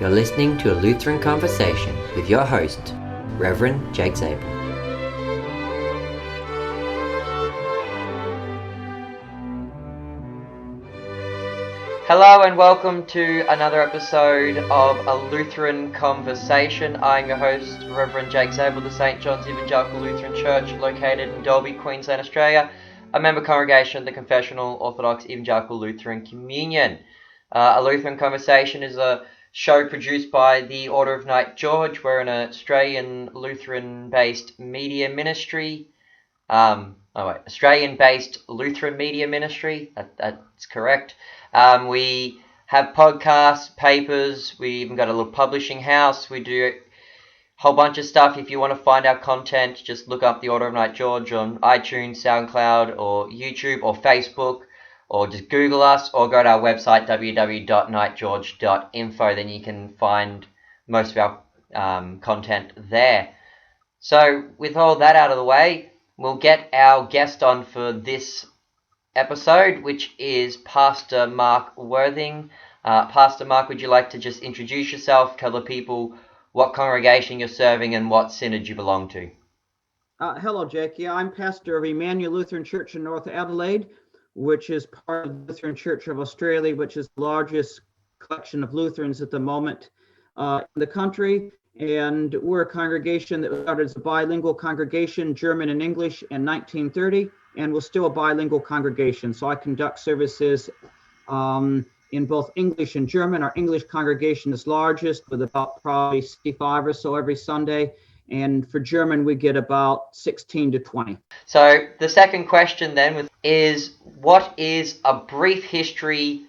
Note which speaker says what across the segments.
Speaker 1: You're listening to a Lutheran Conversation with your host, Reverend Jake Zabel. Hello and welcome to another episode of a Lutheran Conversation. I'm your host, Reverend Jake Zabel, the St. John's Evangelical Lutheran Church located in Dalby, Queensland, Australia, a member congregation of the Confessional Orthodox Evangelical Lutheran Communion. A Lutheran Conversation is a show produced by the Order of Knight George. We're an Australian Lutheran-based media ministry. Australian-based Lutheran media ministry. That's correct. We have podcasts, papers. We even got a little publishing house. We do a whole bunch of stuff. If you want to find our content, just look up the Order of Knight George on iTunes, SoundCloud, or YouTube, or Facebook, or just Google us, or go to our website, www.knightgeorge.info. Then you can find most of our content there. So with all that out of the way, we'll get our guest on for this episode, which is Pastor Mark Worthing. Pastor Mark, would you like to just introduce yourself, tell the people what congregation you're serving and what synod you belong to?
Speaker 2: Hello, Jake. Yeah, I'm pastor of Immanuel Lutheran Church in North Adelaide, which is part of the Lutheran Church of Australia, which is the largest collection of Lutherans at the moment in the country. And we're a congregation that started as a bilingual congregation, German and English, in 1930, and we're still a bilingual congregation. So I conduct services in both English and German. Our English congregation is largest, with about probably 65 or so every Sunday. And for German, we get about 16 to 20.
Speaker 1: So the second question then is, what is a brief history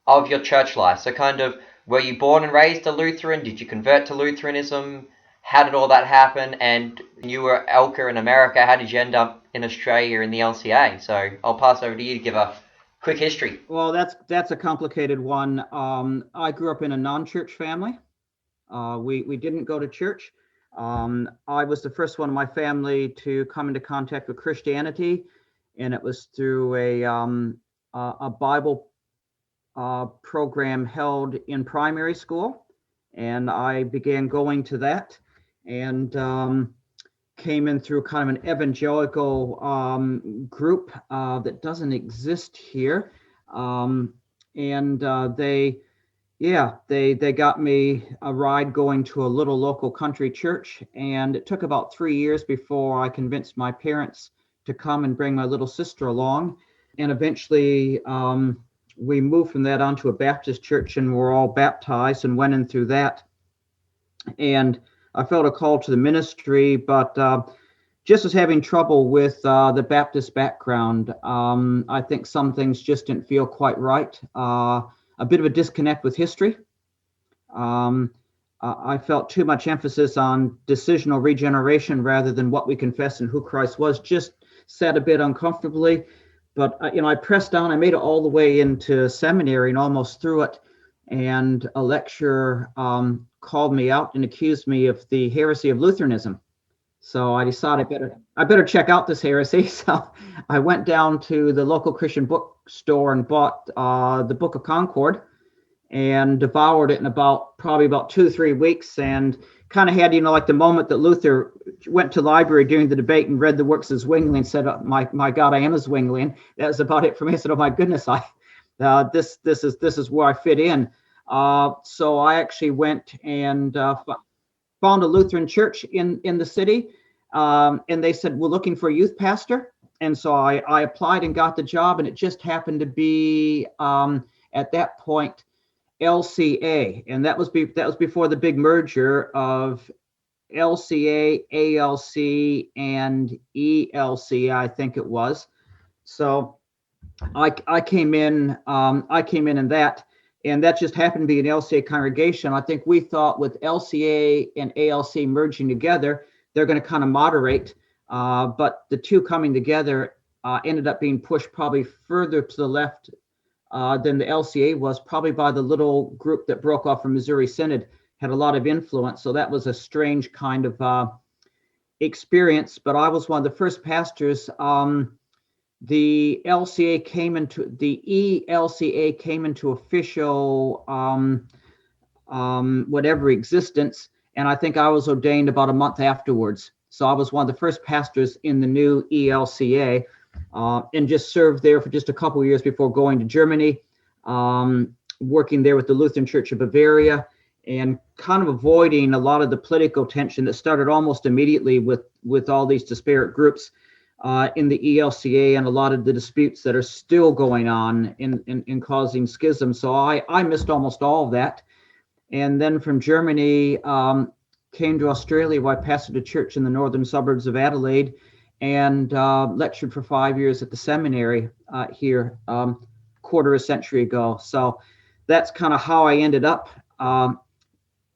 Speaker 1: of your church life? So kind of, were you born and raised a Lutheran? Did you convert to Lutheranism? How did all that happen? And you were ELCA in America. How did you end up in Australia in the LCA? So I'll pass over to you to give a quick history.
Speaker 2: Well, that's a complicated one. I grew up in a non-church family. We didn't go to church. I was the first one in my family to come into contact with Christianity, and it was through a Bible program held in primary school, and I began going to that, and came in through kind of an evangelical group that doesn't exist here, and they got me a ride going to a little local country church, and it took about 3 years before I convinced my parents to come and bring my little sister along. And eventually we moved from that onto a Baptist church, and we're all baptized and went in through that. And I felt a call to the ministry, but just was having trouble with the Baptist background. I think some things just didn't feel quite right. A bit of a disconnect with history. I felt too much emphasis on decisional regeneration rather than what we confess and who Christ was. Just sat a bit uncomfortably, but I pressed on. I made it all the way into seminary and almost through it. And a lecturer called me out and accused me of the heresy of Lutheranism. So I decided I better check out this heresy. So I went down to the local Christian bookstore and bought the Book of Concord and devoured it in probably about 2-3 weeks, and kind of had, like the moment that Luther went to the library during the debate and read the works of Zwingli and said, my God, I am a Zwinglian. That was about it for me. I said, oh my goodness, this is where I fit in. So I actually went and found a Lutheran church in the city, and they said, we're looking for a youth pastor. And so I applied and got the job, and it just happened to be at that point LCA, and that was before the big merger of LCA, ALC, and ELC, I think it was. So I came in in that. And that just happened to be an LCA congregation. I think we thought with LCA and ALC merging together, they're going to kind of moderate. But the two coming together ended up being pushed probably further to the left than the LCA was, probably by the little group that broke off from Missouri Synod, had a lot of influence. So that was a strange kind of experience. But I was one of the first pastors. The ELCA came into official whatever existence. And I think I was ordained about a month afterwards. So I was one of the first pastors in the new ELCA, and just served there for just a couple of years before going to Germany, working there with the Lutheran Church of Bavaria, and kind of avoiding a lot of the political tension that started almost immediately with all these disparate groups in the ELCA, and a lot of the disputes that are still going on in causing schism. So I missed almost all of that. And then from Germany, came to Australia, where I pastored a church in the northern suburbs of Adelaide, and lectured for 5 years at the seminary here, quarter of a century ago. So that's kind of how I ended up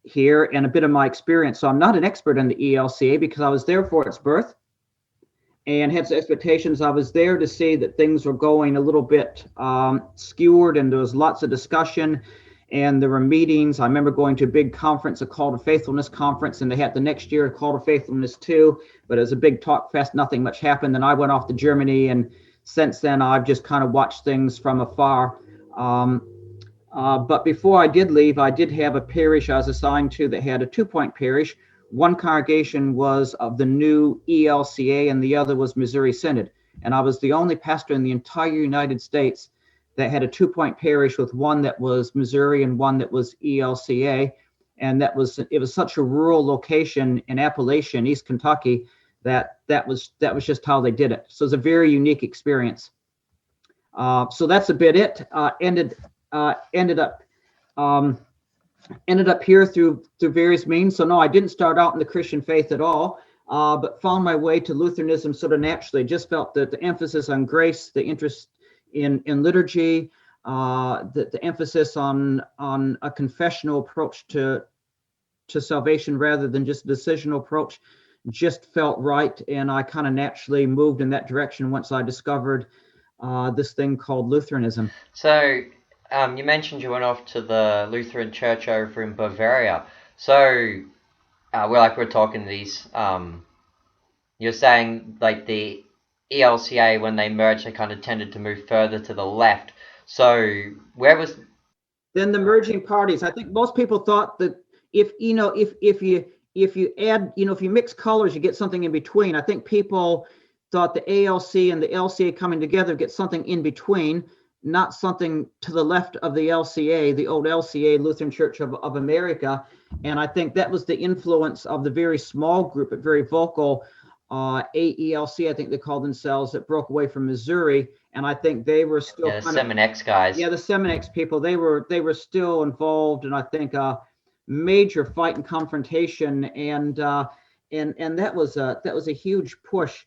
Speaker 2: here, and a bit of my experience. So I'm not an expert in the ELCA because I was there for its birth and had expectations. I was there to see that things were going a little bit skewered, and there was lots of discussion, and there were meetings. I remember going to a big conference, a Call to Faithfulness conference, and they had the next year a Call to Faithfulness too, but it was a big talk fest. Nothing much happened. Then I went off to Germany, and since then I've just kind of watched things from afar. But before I did leave, I did have a parish I was assigned to that had a 2-point parish. One congregation was of the new ELCA, and the other was Missouri Synod. And I was the only pastor in the entire United States that had a 2-point parish, with one that was Missouri and one that was ELCA. And it was such a rural location in Appalachian, East Kentucky, that was just how they did it. So it's a very unique experience. So that's a bit it. Ended up here through various means. So no, I didn't start out in the Christian faith at all, but found my way to Lutheranism sort of naturally. Just felt that the emphasis on grace, the interest in liturgy, the emphasis on a confessional approach to salvation rather than just a decisional approach, just felt right. And I kind of naturally moved in that direction once I discovered this thing called Lutheranism.
Speaker 1: So you mentioned you went off to the Lutheran Church over in Bavaria. So we're talking these, you're saying like the ELCA, when they merged, they kind of tended to move further to the left. So where was...
Speaker 2: Then the merging parties, I think most people thought that if you add, if you mix colors, you get something in between. I think people thought the ALC and the LCA coming together get something in between, not something to the left of the LCA, the old LCA, Lutheran Church of America. And I think that was the influence of the very small group, but very vocal AELC, I think they called themselves, that broke away from Missouri. And I think they were still
Speaker 1: the Seminex guys.
Speaker 2: Yeah, the Seminex people, they were still involved, and I think a major fight and confrontation, and that was a huge push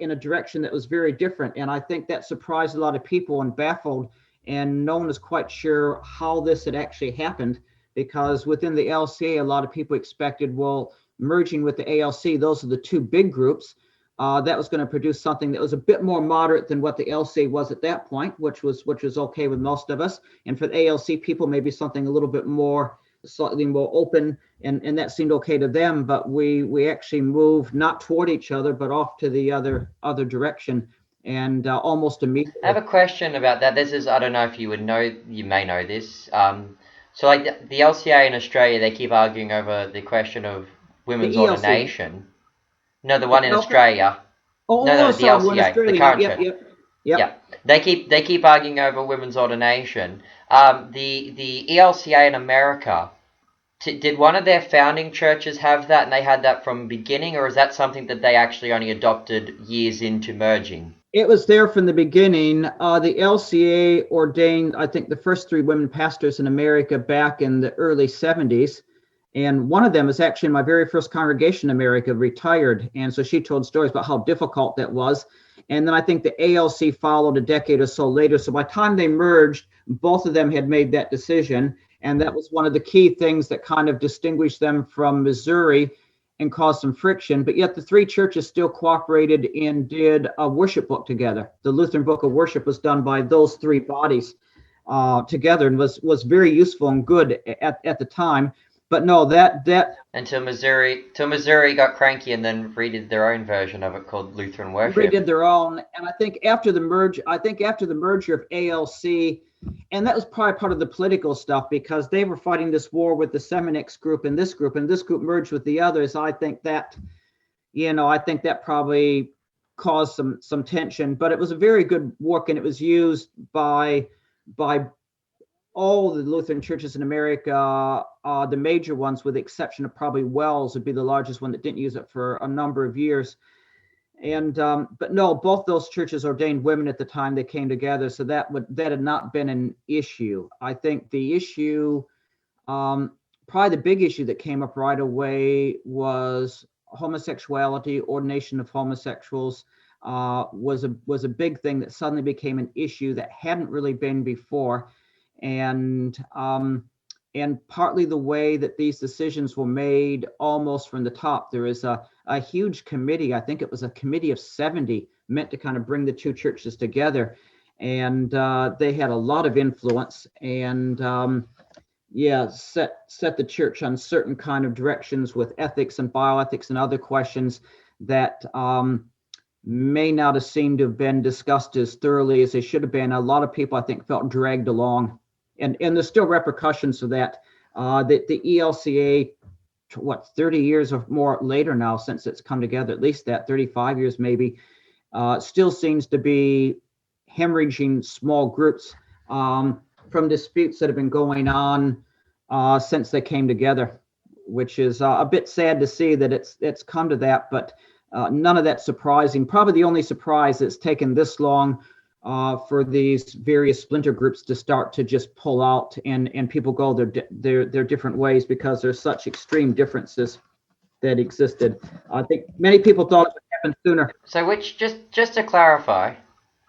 Speaker 2: in a direction that was very different. And I think that surprised a lot of people and baffled, and no one is quite sure how this had actually happened, because within the LCA, a lot of people expected, well, merging with the ALC, those are the two big groups, that was going to produce something that was a bit more moderate than what the LCA was at that point, which was okay with most of us. And for the ALC people, maybe something a little bit more, slightly more open, and that seemed okay to them. But we actually moved not toward each other, but off to the other direction, and almost immediately.
Speaker 1: I have a question about that. This is, I don't know if you would know, you may know this. So like the LCA in Australia, they keep arguing over the question of women's ordination. No, the one in Australia.
Speaker 2: Oh,
Speaker 1: no, the LCA, the current church.
Speaker 2: Yep.
Speaker 1: Yeah, they keep arguing over women's ordination. The ELCA in America, did one of their founding churches have that, and they had that from the beginning, or is that something that they actually only adopted years into merging?
Speaker 2: It was there from the beginning. The LCA ordained, I think, the first 3 women pastors in America back in the early 70s. And one of them is actually in my very first congregation in America, retired. And so she told stories about how difficult that was. And then I think the ALC followed a decade or so later. So by the time they merged, both of them had made that decision. And that was one of the key things that kind of distinguished them from Missouri and caused some friction. But yet the 3 churches still cooperated and did a worship book together. The Lutheran Book of Worship was done by those 3 bodies together, and was very useful and good at the time. But no, that
Speaker 1: until Missouri got cranky and then redid their own version of it called Lutheran Workers.
Speaker 2: Redid their own, and I think after the merger of ALC And that was probably part of the political stuff, because they were fighting this war with the Seminix group, and this group merged with the others. I think that probably caused some tension, but it was a very good work, and it was used by all the Lutheran churches in America, the major ones, with the exception of probably Wells would be the largest one that didn't use it for a number of years. And but no, both those churches ordained women at the time they came together, so that had not been an issue. I think the issue, probably the big issue that came up right away, was homosexuality. Ordination of homosexuals was a big thing that suddenly became an issue that hadn't really been before, and partly the way that these decisions were made almost from the top. There is a huge committee, I think it was a committee of 70, meant to kind of bring the two churches together. And they had a lot of influence, and set the church on certain kind of directions with ethics and bioethics and other questions that may not have seemed to have been discussed as thoroughly as they should have been. A lot of people, I think, felt dragged along. And there's still repercussions of that. The ELCA, 30 years or more later now since it's come together, at least that 35 years maybe, still seems to be hemorrhaging small groups from disputes that have been going on since they came together, which is a bit sad to see that it's come to that, but none of that surprising. Probably the only surprise that's taken this long for these various splinter groups to start to just pull out and people go their different ways, because there's such extreme differences that existed. I think many people thought it would happen sooner.
Speaker 1: So which, just to clarify,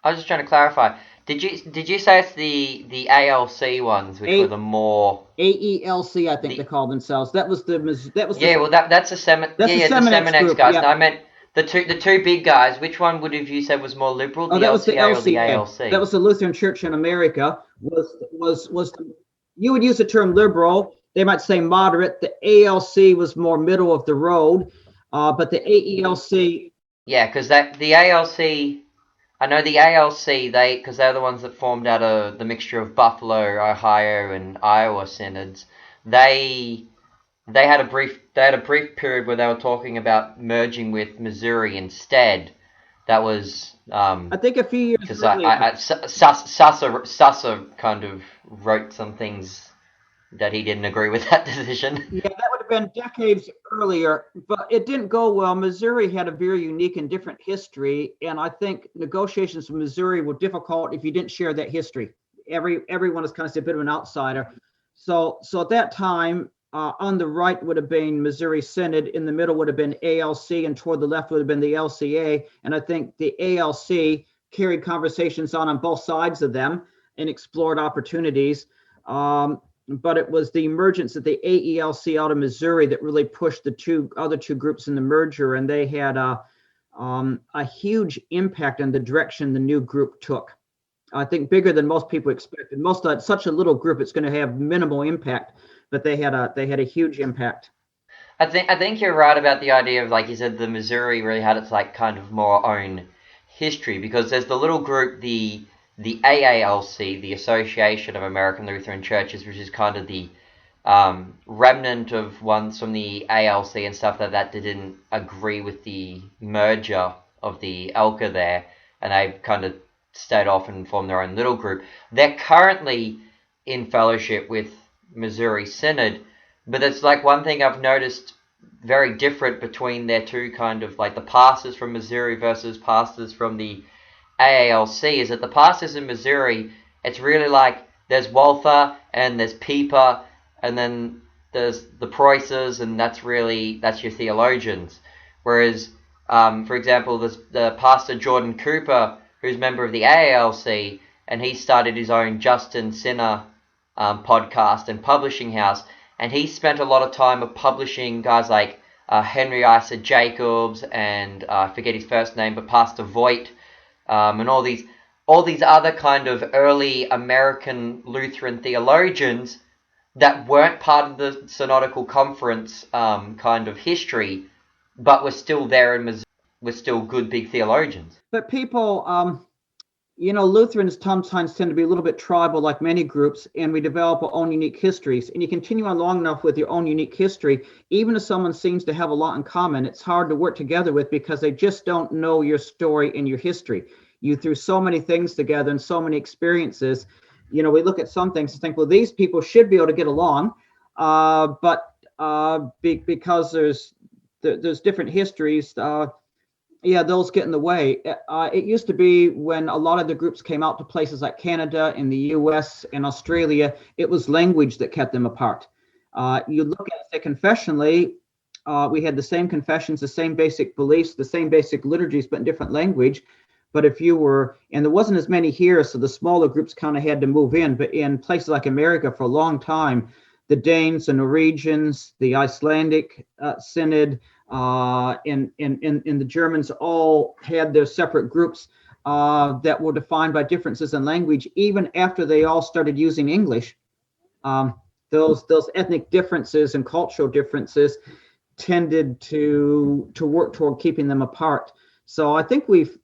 Speaker 1: I was just trying to clarify, did you say it's the ALC ones which were the more
Speaker 2: AELC, I think they called themselves. That's the
Speaker 1: Seminex guys.
Speaker 2: Yeah.
Speaker 1: No, I meant the two big guys. Which one would have you said was more liberal? The
Speaker 2: that was the
Speaker 1: LCA
Speaker 2: LCA.
Speaker 1: or the ALC?
Speaker 2: That was the Lutheran Church in America. Was you would use the term liberal. They might say moderate. The ALC was more middle of the road, but the AELC.
Speaker 1: Yeah, because the ALC. I know the ALC, because they're the ones that formed out of the mixture of Buffalo, Ohio, and Iowa synods. They had a brief period where they were talking about merging with Missouri instead. That was
Speaker 2: I think a few years
Speaker 1: because
Speaker 2: earlier.
Speaker 1: Susser kind of wrote some things that he didn't agree with that decision.
Speaker 2: Yeah, that would have been decades earlier, but it didn't go well. Missouri had a very unique and different history, and I think negotiations with Missouri were difficult if you didn't share that history. Everyone is kind of a bit of an outsider. So at that time, on the right would have been Missouri Synod, in the middle would have been ALC, and toward the left would have been the LCA. And I think the ALC carried conversations on both sides of them and explored opportunities. But it was the emergence of the AELC out of Missouri that really pushed the other two groups in the merger, and they had a huge impact on the direction the new group took. I think bigger than most people expected. Most of such a little group, it's going to have minimal impact, but they had a huge impact.
Speaker 1: I think you're right about the idea of, like you said, the Missouri really had its like kind of more own history, because there's the little group, the AALC, the Association of American Lutheran Churches, which is kind of the remnant of ones from the ALC and stuff like that didn't agree with the merger of the ELCA there, and they kind of stayed off and formed their own little group. They're currently in fellowship with Missouri Synod, but it's like one thing I've noticed very different between their two kind of like the pastors from Missouri versus pastors from the AALC is that the pastors in Missouri, it's really like there's Walther and there's Pieper and then there's the Preußers, and that's your theologians. Whereas, for example, there's the pastor Jordan Cooper, who's a member of the AALC, and he started his own Justin Sinner podcast and publishing house, and he spent a lot of time of publishing guys like Henry Isa Jacobs and I forget his first name, but Pastor Voigt, and all these other kind of early American Lutheran theologians that weren't part of the synodical conference kind of history, but were still there in Missouri, were still good big theologians.
Speaker 2: But people, Lutherans sometimes tend to be a little bit tribal, like many groups, and we develop our own unique histories. And you continue on long enough with your own unique history, even if someone seems to have a lot in common, it's hard to work together with because they just don't know your story and your history. You threw so many things together and so many experiences. We look at some things and think, well, these people should be able to get along, but because there's different histories. Those get in the way. It used to be when a lot of the groups came out to places like Canada and the US and Australia, it was language that kept them apart. You look at it confessionally, we had the same confessions, the same basic beliefs, the same basic liturgies, but in different language. But and there wasn't as many here, so the smaller groups kind of had to move in. But in places like America for a long time, the Danes, the Norwegians, the Icelandic Synod, and the Germans all had their separate groups that were defined by differences in language, even after they all started using English. Those ethnic differences and cultural differences tended to work toward keeping them apart. So I think we've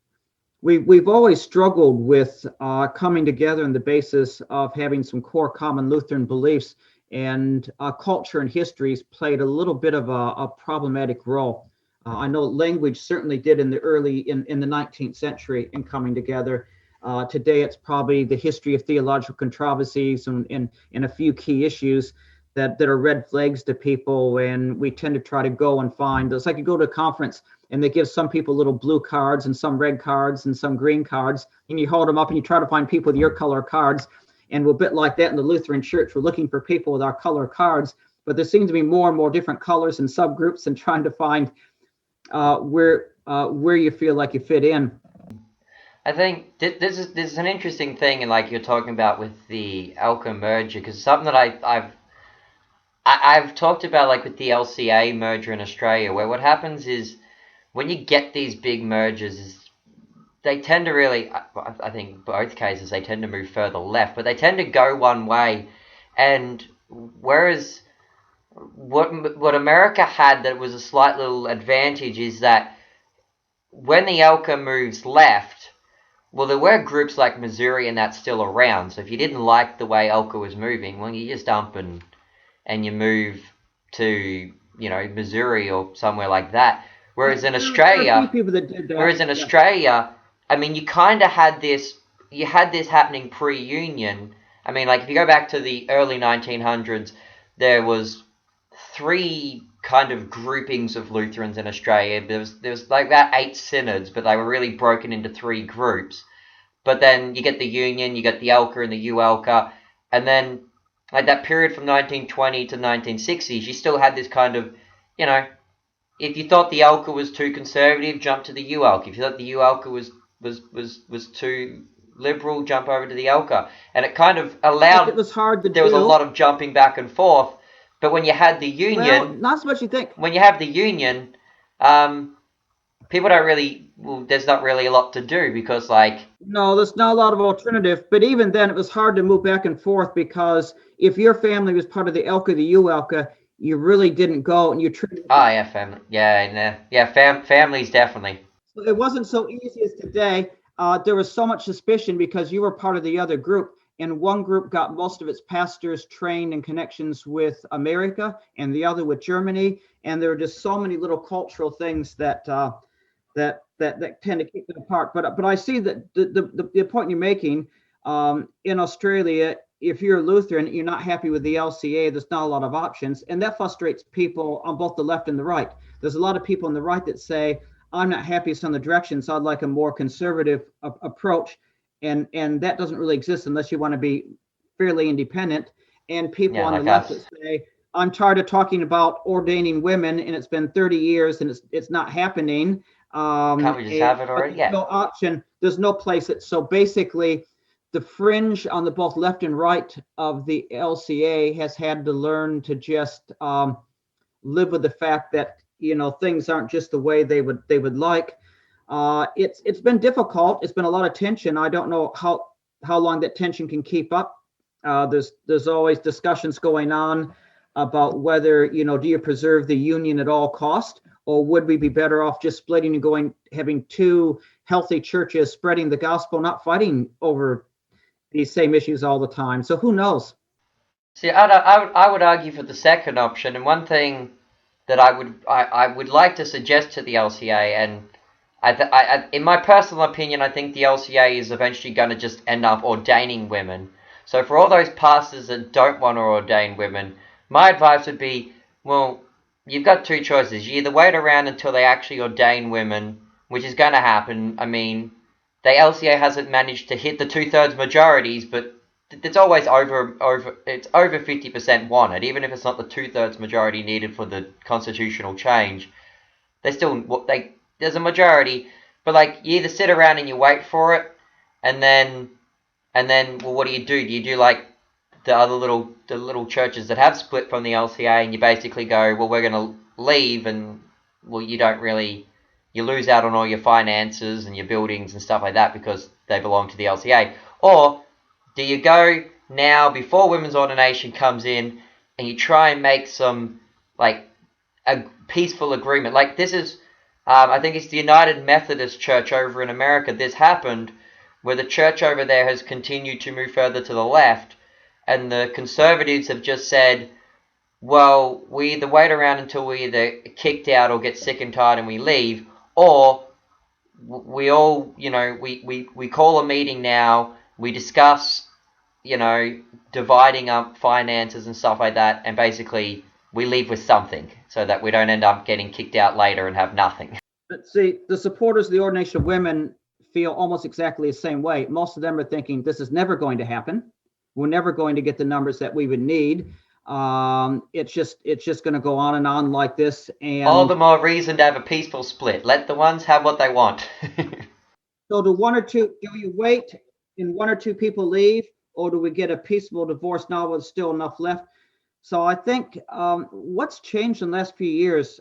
Speaker 2: always struggled with coming together on the basis of having some core common Lutheran beliefs. And culture and histories played a little bit of a problematic role. I know language certainly did in the in the 19th century in coming together. Today, it's probably the history of theological controversies and a few key issues that are red flags to people. And we tend to try to go and find. It's like you go to a conference and they give some people little blue cards and some red cards and some green cards, and you hold them up and you try to find people with your color cards. And we're a bit like that in the Lutheran Church. We're looking for people with our color cards, but there seems to be more and more different colors and subgroups, and trying to find where you feel like you fit in.
Speaker 1: I think this is an interesting thing, and like you're talking about with the ELCA merger, because something that I've talked about, like with the LCA merger in Australia, where what happens is when you get these big mergers, they tend to really, I think both cases, they tend to move further left, but they tend to go one way. And whereas what America had that was a slight little advantage is that when the ELCA moves left, well, there were groups like Missouri and that still around. So if you didn't like the way ELCA was moving, well, you just dump and you move to, Missouri or somewhere like that. Whereas in Australia, I mean, you kind of had this happening pre-union. I mean, like if you go back to the early 1900s, there was 3 kind of groupings of Lutherans in Australia. There was like about 8 synods, but they were really broken into 3 groups. But then you get the union, you get the ELCA and the ELCA, and then like that period from 1920 to 1960s, you still had this kind of, if you thought the ELCA was too conservative, jump to the ELCA. If you thought the ELCA was too liberal, jump over to the ELCA. And it kind of allowed,
Speaker 2: it was hard to
Speaker 1: there was a lot of jumping back and forth. But when you had the union,
Speaker 2: well, not so much you think.
Speaker 1: When you have the union, people don't really, well, there's not really a lot to do because
Speaker 2: no, there's not a lot of alternative. But even then, it was hard to move back and forth because if your family was part of the ELCA, the ELCA, you really didn't go and you treated.
Speaker 1: Oh yeah, family. Families definitely.
Speaker 2: It wasn't so easy as today. There was so much suspicion because you were part of the other group, and one group got most of its pastors trained in connections with America, and the other with Germany. And there were just so many little cultural things that tend to keep them apart. But I see that the point you're making in Australia, if you're a Lutheran, you're not happy with the LCA, there's not a lot of options, and that frustrates people on both the left and the right. There's a lot of people on the right that say, I'm not happiest on the direction, so I'd like a more conservative approach, and that doesn't really exist unless you want to be fairly independent. And people on the left that say, I'm tired of talking about ordaining women, and it's been 30 years and it's not happening.
Speaker 1: Can't we just have it already?
Speaker 2: There's no option. There's no place. So basically, the fringe on the both left and right of the LCA has had to learn to just live with the fact that things aren't just the way they would like. It's been difficult. It's been a lot of tension. I don't know how long that tension can keep up. There's always discussions going on about whether do you preserve the union at all cost, or would we be better off just splitting and having 2 healthy churches spreading the gospel, not fighting over these same issues all the time. So who knows?
Speaker 1: See, I would argue for the second option, and one thing that I would like to suggest to the LCA, and in my personal opinion, I think the LCA is eventually going to just end up ordaining women. So for all those pastors that don't want to ordain women, my advice would be, well, you've got two choices. You either wait around until they actually ordain women, which is going to happen. I mean, the LCA hasn't managed to hit the 2/3 majorities, but it's always over 50% wanted, even if it's not the 2/3 majority needed for the constitutional change. There's a majority, but like you either sit around and you wait for it, and then well, what do? Do you do like the little churches that have split from the LCA, and you basically go, well, we're going to leave, and well, you lose out on all your finances and your buildings and stuff like that because they belong to the LCA? Or do you go now before women's ordination comes in and you try and make some like a peaceful agreement? Like this is, I think it's the United Methodist Church over in America. This happened where the church over there has continued to move further to the left, and the conservatives have just said, well, we either wait around until we either kicked out or get sick and tired and we leave, or we all, we call a meeting now, we discuss, dividing up finances and stuff like that, and basically we leave with something so that we don't end up getting kicked out later and have nothing.
Speaker 2: But see, the supporters of the ordination of women feel almost exactly the same way. Most of them are thinking this is never going to happen. We're never going to get the numbers that we would need. It's just going to go on and on like this. And
Speaker 1: all the more reason to have a peaceful split. Let the ones have what they want.
Speaker 2: So do you wait and one or two people leave, or do we get a peaceful divorce now with still enough left? So I think what's changed in the last few years,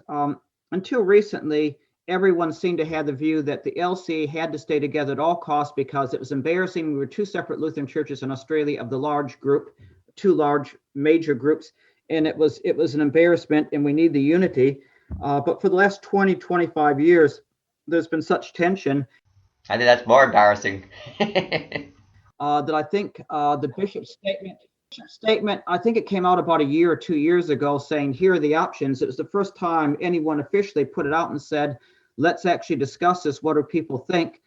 Speaker 2: until recently, everyone seemed to have the view that the LCA had to stay together at all costs because it was embarrassing. We were two separate Lutheran churches in Australia of the large group, two large major groups, and it was an embarrassment, and we need the unity. But for the last 20, 25 years, there's been such tension.
Speaker 1: I think that's more embarrassing.
Speaker 2: That I think the bishop's statement, I think it came out about a year or 2 years ago saying, here are the options. It was the first time anyone officially put it out and said, let's actually discuss this. What do people think?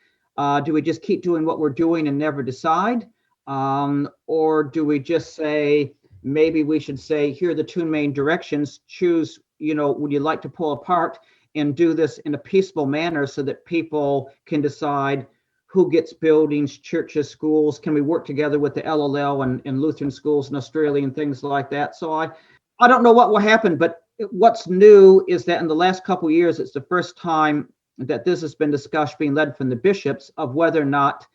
Speaker 2: Do we just keep doing what we're doing and never decide? Or do we just say, maybe we should say, here are the two main directions. Choose, would you like to pull apart and do this in a peaceful manner so that people can decide who gets buildings, churches, schools? Can we work together with the LLL and Lutheran schools in Australia and things like that? So I don't know what will happen, but what's new is that in the last couple of years, it's the first time that this has been discussed, being led from the bishops, of whether or not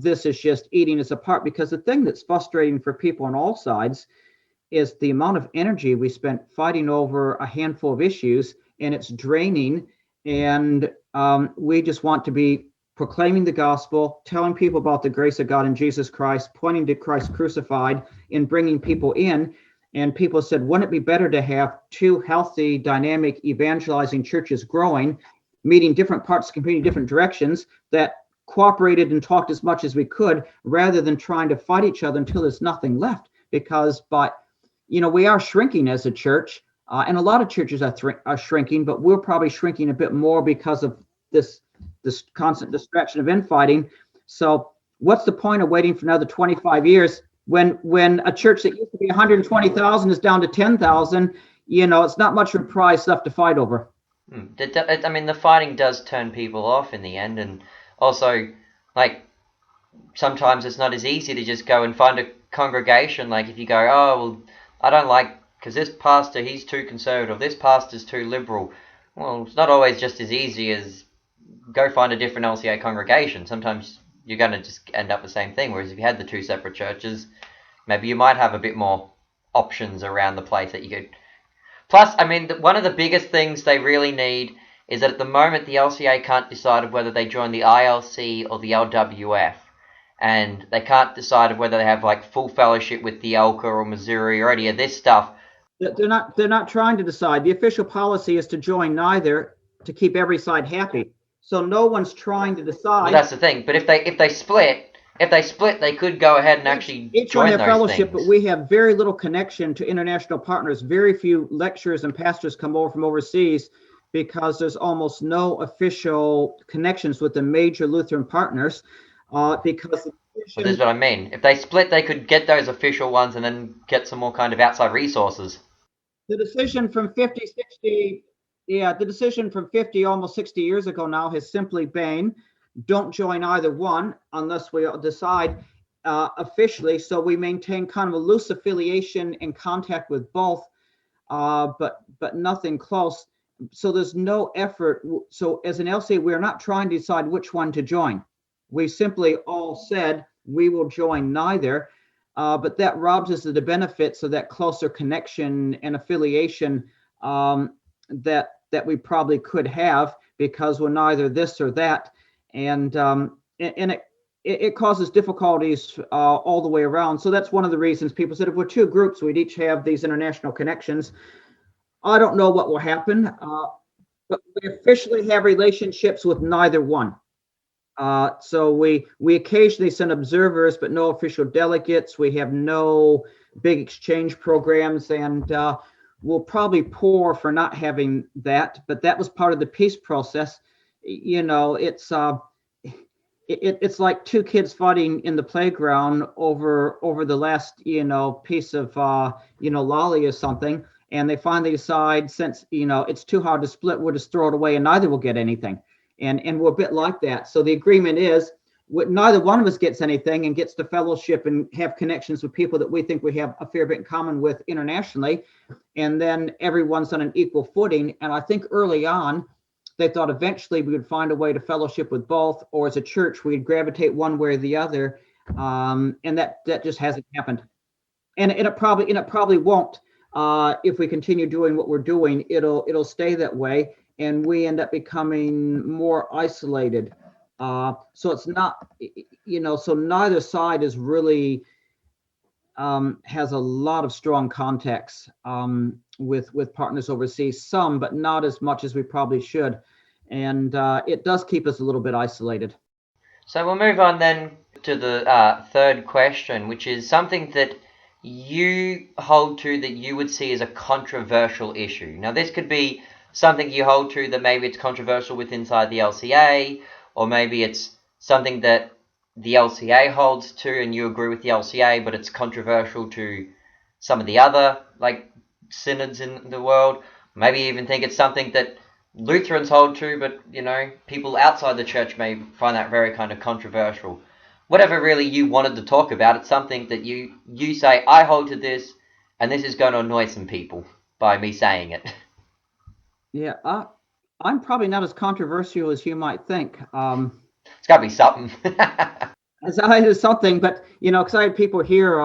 Speaker 2: this is just eating us apart. Because the thing that's frustrating for people on all sides is the amount of energy we spent fighting over a handful of issues, and it's draining. And we just want to be proclaiming the gospel, telling people about the grace of God in Jesus Christ, pointing to Christ crucified, and bringing people in. And people said, wouldn't it be better to have two healthy, dynamic, evangelizing churches growing, meeting different parts of the community, different directions, that cooperated and talked as much as we could, rather than trying to fight each other until there's nothing left? Because, we are shrinking as a church, and a lot of churches are shrinking, but we're probably shrinking a bit more because of this constant distraction of infighting. So what's the point of waiting for another 25 years when a church that used to be 120,000 is down to 10,000? It's not much of a prize left to fight over.
Speaker 1: I mean, the fighting does turn people off in the end, and also, like, sometimes it's not as easy to just go and find a congregation. Like, if you go, oh, well, I don't like, because this pastor, he's too conservative, this pastor's too liberal. Well, it's not always just as easy as go find a different LCA congregation. Sometimes you're going to just end up the same thing. Whereas if you had the two separate churches, maybe you might have a bit more options around the place that you could. Plus, I mean, one of the biggest things they really need is that at the moment the LCA can't decide whether they join the ILC or the LWF. And they can't decide whether they have like full fellowship with the ELCA or Missouri or any of this stuff.
Speaker 2: They're not trying to decide. The official policy is to join neither, to keep every side happy. So no one's trying to
Speaker 1: Well,
Speaker 2: decide.
Speaker 1: that's the thing. But if they split, they could go ahead and actually
Speaker 2: Each one
Speaker 1: join
Speaker 2: have
Speaker 1: those
Speaker 2: fellowship,
Speaker 1: things.
Speaker 2: but we have very little connection to international partners. Very few lecturers and pastors come over from overseas because there's almost no official connections with the major Lutheran partners. Because
Speaker 1: But this is what I mean. If they split, they could get those official ones and then get some more kind of outside resources.
Speaker 2: the decision from 50, 60, the decision from 50, almost 60 years ago now has simply been, don't join either one unless we decide officially. So we maintain kind of a loose affiliation and contact with both, but nothing close. So there's no effort. So as an LCA, we're not trying to decide which one to join. We simply all said we will join neither, but that robs us of the benefits of that closer connection and affiliation that we probably could have, because we're neither this or that, and it causes difficulties all the way around. So that's one of the reasons people said if we're two groups, we'd each have these international connections. I don't know what will happen, but we officially have relationships with neither one. So we occasionally send observers, but no official delegates. We have no big exchange programs, and we'll probably pour for not having that. But that was part of the peace process. You know, it's like two kids fighting in the playground over the last piece of lolly or something, and they finally decide, since it's too hard to split, we'll just throw it away, and neither will get anything. And we're a bit like that. So the agreement is neither one of us gets anything and gets to fellowship and have connections with people that we think we have a fair bit in common with internationally. And then everyone's on an equal footing. And I think early on, they thought eventually we would find a way to fellowship with both, or as a church, we'd gravitate one way or the other. And that just hasn't happened. And it probably won't. If we continue doing what we're doing, it'll stay that way. And we end up becoming more isolated. So it's not, so neither side is really has a lot of strong contacts with partners overseas, some, but not as much as we probably should. And it does keep us a little bit isolated.
Speaker 1: So we'll move on then to the third question, which is something that you hold to that you would see as a controversial issue. Now, this could be something you hold to that maybe it's controversial with inside the LCA, or maybe it's something that the LCA holds to and you agree with the LCA, but it's controversial to some of the other synods in the world. Maybe you even think it's something that Lutherans hold to, but people outside the church may find that very kind of controversial. Whatever really you wanted to talk about, it's something that you say, I hold to this, and this is going to annoy some people by me saying it.
Speaker 2: Yeah, I'm probably not as controversial as you might think.
Speaker 1: It's got to be something.
Speaker 2: It's something, but because I had people here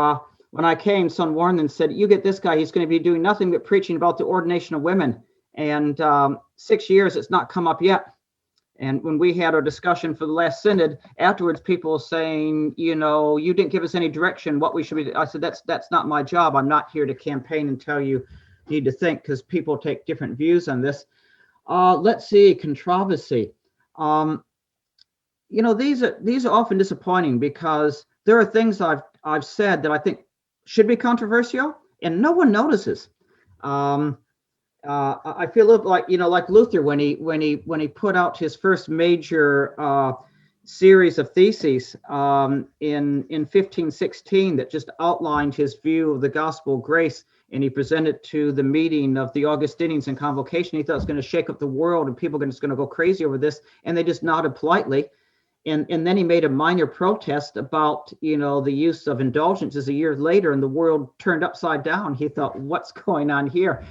Speaker 2: when I came, someone warned and said, "You get this guy; he's going to be doing nothing but preaching about the ordination of women." And 6 years, it's not come up yet. And when we had our discussion for the last synod, afterwards, people were saying, you didn't give us any direction what we should be. I said, that's not my job. I'm not here to campaign and tell you need to think, because people take different views on this. Let's see, controversy. These are often disappointing, because there are things I've said that I think should be controversial, and no one notices. I feel a little like Luther when he put out his first major series of theses in 1516 that just outlined his view of the gospel of grace, and he presented to the meeting of the Augustinians in Convocation. He thought it was going to shake up the world and people are just going to go crazy over this, and they just nodded politely. And then he made a minor protest about the use of indulgences a year later, and the world turned upside down. He thought, what's going on here?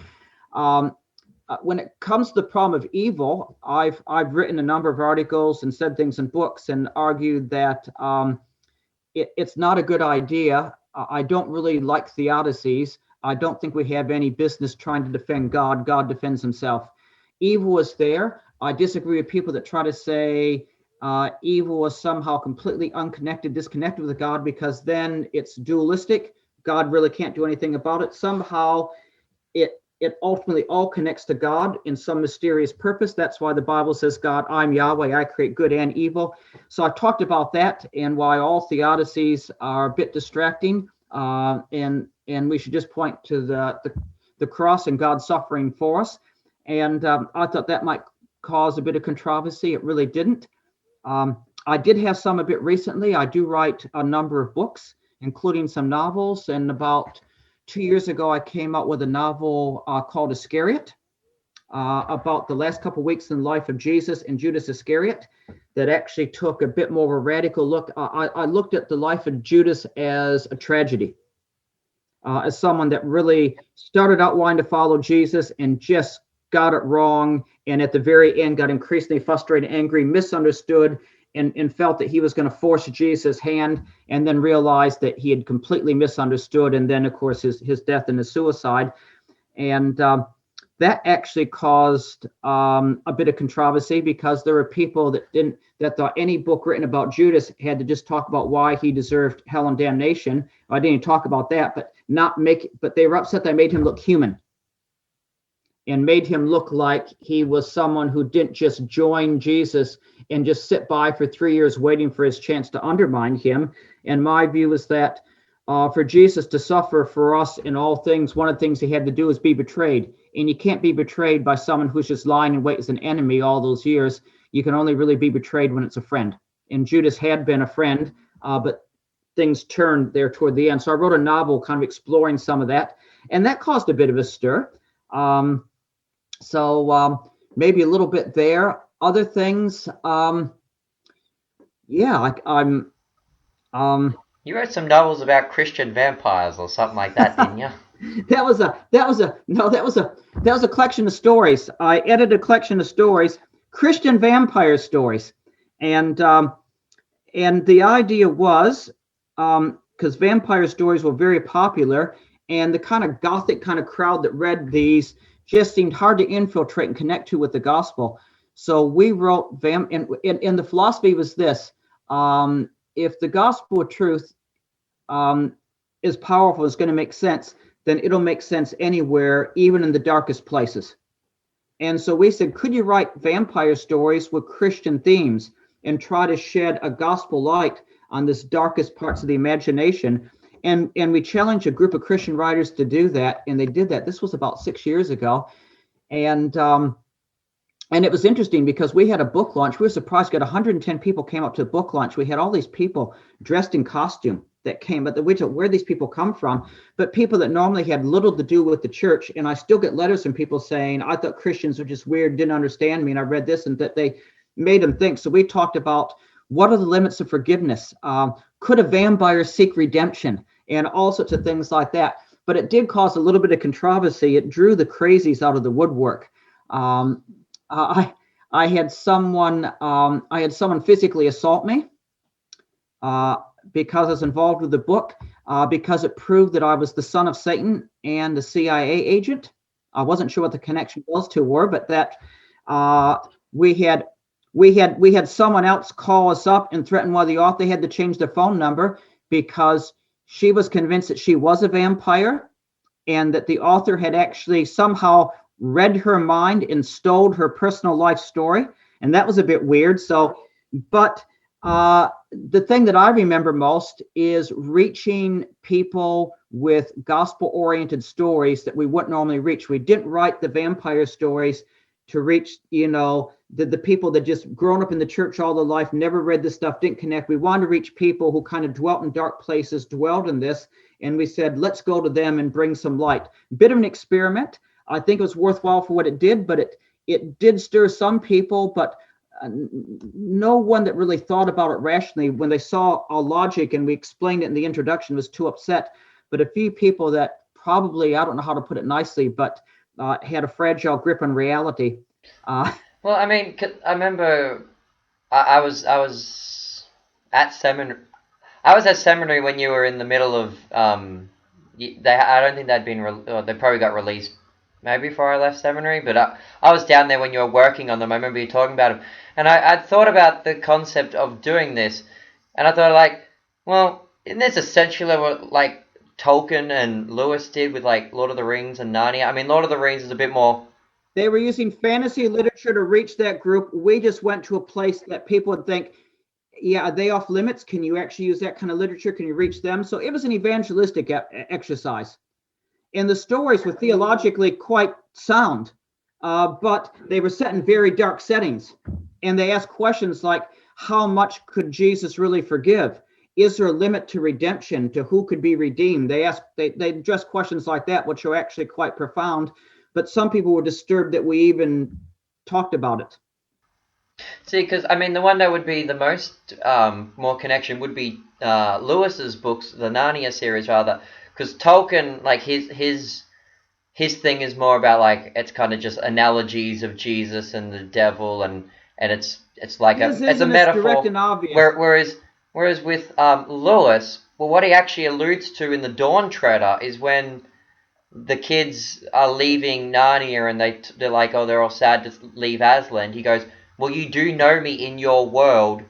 Speaker 2: When it comes to the problem of evil, I've written a number of articles and said things in books and argued that it's not a good idea. I don't really like theodicies. I don't think we have any business trying to defend God. God defends himself. Evil is there. I disagree with people that try to say evil is somehow completely disconnected with God, because then it's dualistic. God really can't do anything about it. Somehow it ultimately all connects to God in some mysterious purpose. That's why the Bible says, God, I'm Yahweh, I create good and evil. So I talked about that and why all theodicies are a bit distracting, and we should just point to the cross and God suffering for us. And I thought that might cause a bit of controversy. It really didn't. I did have some a bit recently. I do write a number of books, including some novels. And about 2 years ago, I came out with a novel called Iscariot, about the last couple of weeks in the life of Jesus and Judas Iscariot, that actually took a bit more of a radical look. I looked at the life of Judas as a tragedy, as someone that really started out wanting to follow Jesus and just got it wrong, and at the very end got increasingly frustrated, angry, misunderstood, and felt that he was going to force Jesus' hand, and then realized that he had completely misunderstood, and then, of course, his death and his suicide. And that actually caused a bit of controversy, because there were people that thought any book written about Judas had to just talk about why he deserved hell and damnation. I didn't even talk about that, but they were upset that I made him look human, and made him look like he was someone who didn't just join Jesus and just sit by for 3 years waiting for his chance to undermine him. And my view is that for Jesus to suffer for us in all things, one of the things he had to do is be betrayed. And you can't be betrayed by someone who's just lying in wait as an enemy all those years. You can only really be betrayed when it's a friend. And Judas had been a friend, but things turned there toward the end. So I wrote a novel kind of exploring some of that. And that caused a bit of a stir. So maybe a little bit there. Other things, I'm.
Speaker 1: You wrote some novels about Christian vampires or something like that, didn't you?
Speaker 2: That was a collection of stories. I edited a collection of stories, Christian vampire stories, and the idea was, because vampire stories were very popular, and the kind of gothic kind of crowd that read these just seemed hard to infiltrate and connect to with the gospel. So we wrote and the philosophy was this: if the gospel of truth is powerful, is going to make sense, then it'll make sense anywhere, even in the darkest places. And so we said, could you write vampire stories with Christian themes and try to shed a gospel light on this darkest parts of the imagination? And we challenged a group of Christian writers to do that, and they did that. This was about 6 years ago, and it was interesting because we had a book launch. We were surprised. Got 110 people came up to the book launch. We had all these people dressed in costume that came, but where these people come from, but people that normally had little to do with the church. And I still get letters from people saying, I thought Christians were just weird, didn't understand me, and I read this, and that they made them think. So we talked about what are the limits of forgiveness? Could a vampire seek redemption? And all sorts of things like that. But it did cause a little bit of controversy. It drew the crazies out of the woodwork. I had someone physically assault me because I was involved with the book, because it proved that I was the son of Satan and a CIA agent. I wasn't sure what the connection those two were, but that we had someone else call us up and threaten one of the author. They had to change the phone number because she was convinced that she was a vampire, and that the author had actually somehow read her mind and stole her personal life story. And that was a bit weird. So, but the thing that I remember most is reaching people with gospel-oriented stories that we wouldn't normally reach. We didn't write the vampire stories to reach, the people that just grown up in the church all their life, never read this stuff, didn't connect. We wanted to reach people who kind of dwelt in dark places, dwelled in this, and we said, let's go to them and bring some light. Bit of an experiment. I think it was worthwhile for what it did, but it did stir some people, but no one that really thought about it rationally, when they saw our logic and we explained it in the introduction, was too upset. But a few people that probably, I don't know how to put it nicely, but had a fragile grip on reality.
Speaker 1: Well, I mean, I remember I was at seminary. I was at seminary when you were in the middle of I don't think they'd been they probably got released maybe before I left seminary, but I was down there when you were working on them. I remember you talking about them, and I thought about the concept of doing this, and I thought, like, well, isn't this essentially like Tolkien and Lewis did with like Lord of the Rings and Narnia. I mean, Lord of the Rings is a bit more.
Speaker 2: They were using fantasy literature to reach that group. We just went to a place that people would think, yeah, are they off limits? Can you actually use that kind of literature? Can you reach them? So it was an evangelistic exercise. And the stories were theologically quite sound, but they were set in very dark settings. And they asked questions like, how much could Jesus really forgive? Is there a limit to redemption, to who could be redeemed? They addressed questions like that, which are actually quite profound. But some people were disturbed that we even talked about it.
Speaker 1: See, because I mean, the one that would be the most more connection would be Lewis's books, the Narnia series, rather, because Tolkien, like his thing is more about like it's kind of just analogies of Jesus and the devil, and it's like it's a metaphor.
Speaker 2: Direct and obvious.
Speaker 1: Whereas with Lewis, well, what he actually alludes to in the Dawn Treader is when the kids are leaving Narnia and they're like, oh, they're all sad to leave Aslan. He goes, well, you do know me in your world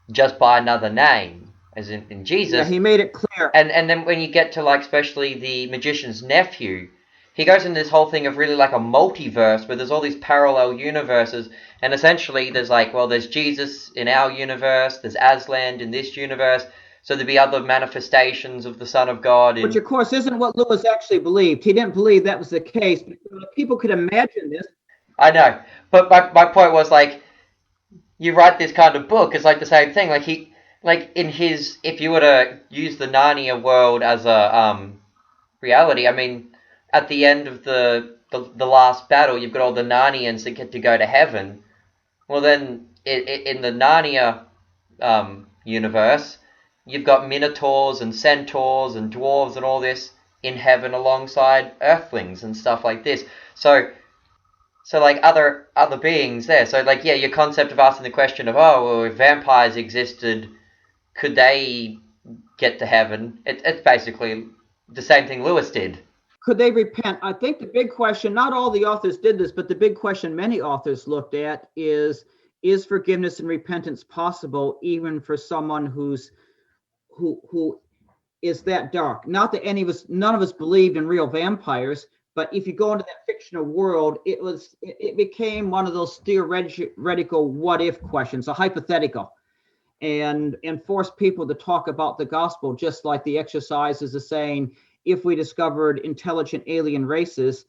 Speaker 1: just by another name, as in Jesus.
Speaker 2: Yeah, he made it clear.
Speaker 1: And then when you get to like especially the magician's nephew, he goes in this whole thing of really like a multiverse where there's all these parallel universes, and essentially there's like, well, there's Jesus in our universe, there's Aslan in this universe, so there'd be other manifestations of the Son of God.
Speaker 2: Which, of course, isn't what Lewis actually believed. He didn't believe that was the case. But people could imagine this.
Speaker 1: I know, but my point was like, you write this kind of book, it's like the same thing. Like in his, if you were to use the Narnia world as a reality, I mean, at the end of the last battle, you've got all the Narnians that get to go to heaven. Well, then in the Narnia universe, you've got minotaurs and centaurs and dwarves and all this in heaven alongside earthlings and stuff like this. So like other beings there. So like, yeah, your concept of asking the question of, oh, well, if vampires existed, could they get to heaven? It's basically the same thing Lewis did.
Speaker 2: Could they repent? I think the big question, not all the authors did this, but the big question many authors looked at is forgiveness and repentance possible even for someone who is that dark? Not that none of us believed in real vampires, but if you go into that fictional world, it became one of those theoretical what if questions, a hypothetical, and forced people to talk about the gospel, just like the exercises of saying, if we discovered intelligent alien races,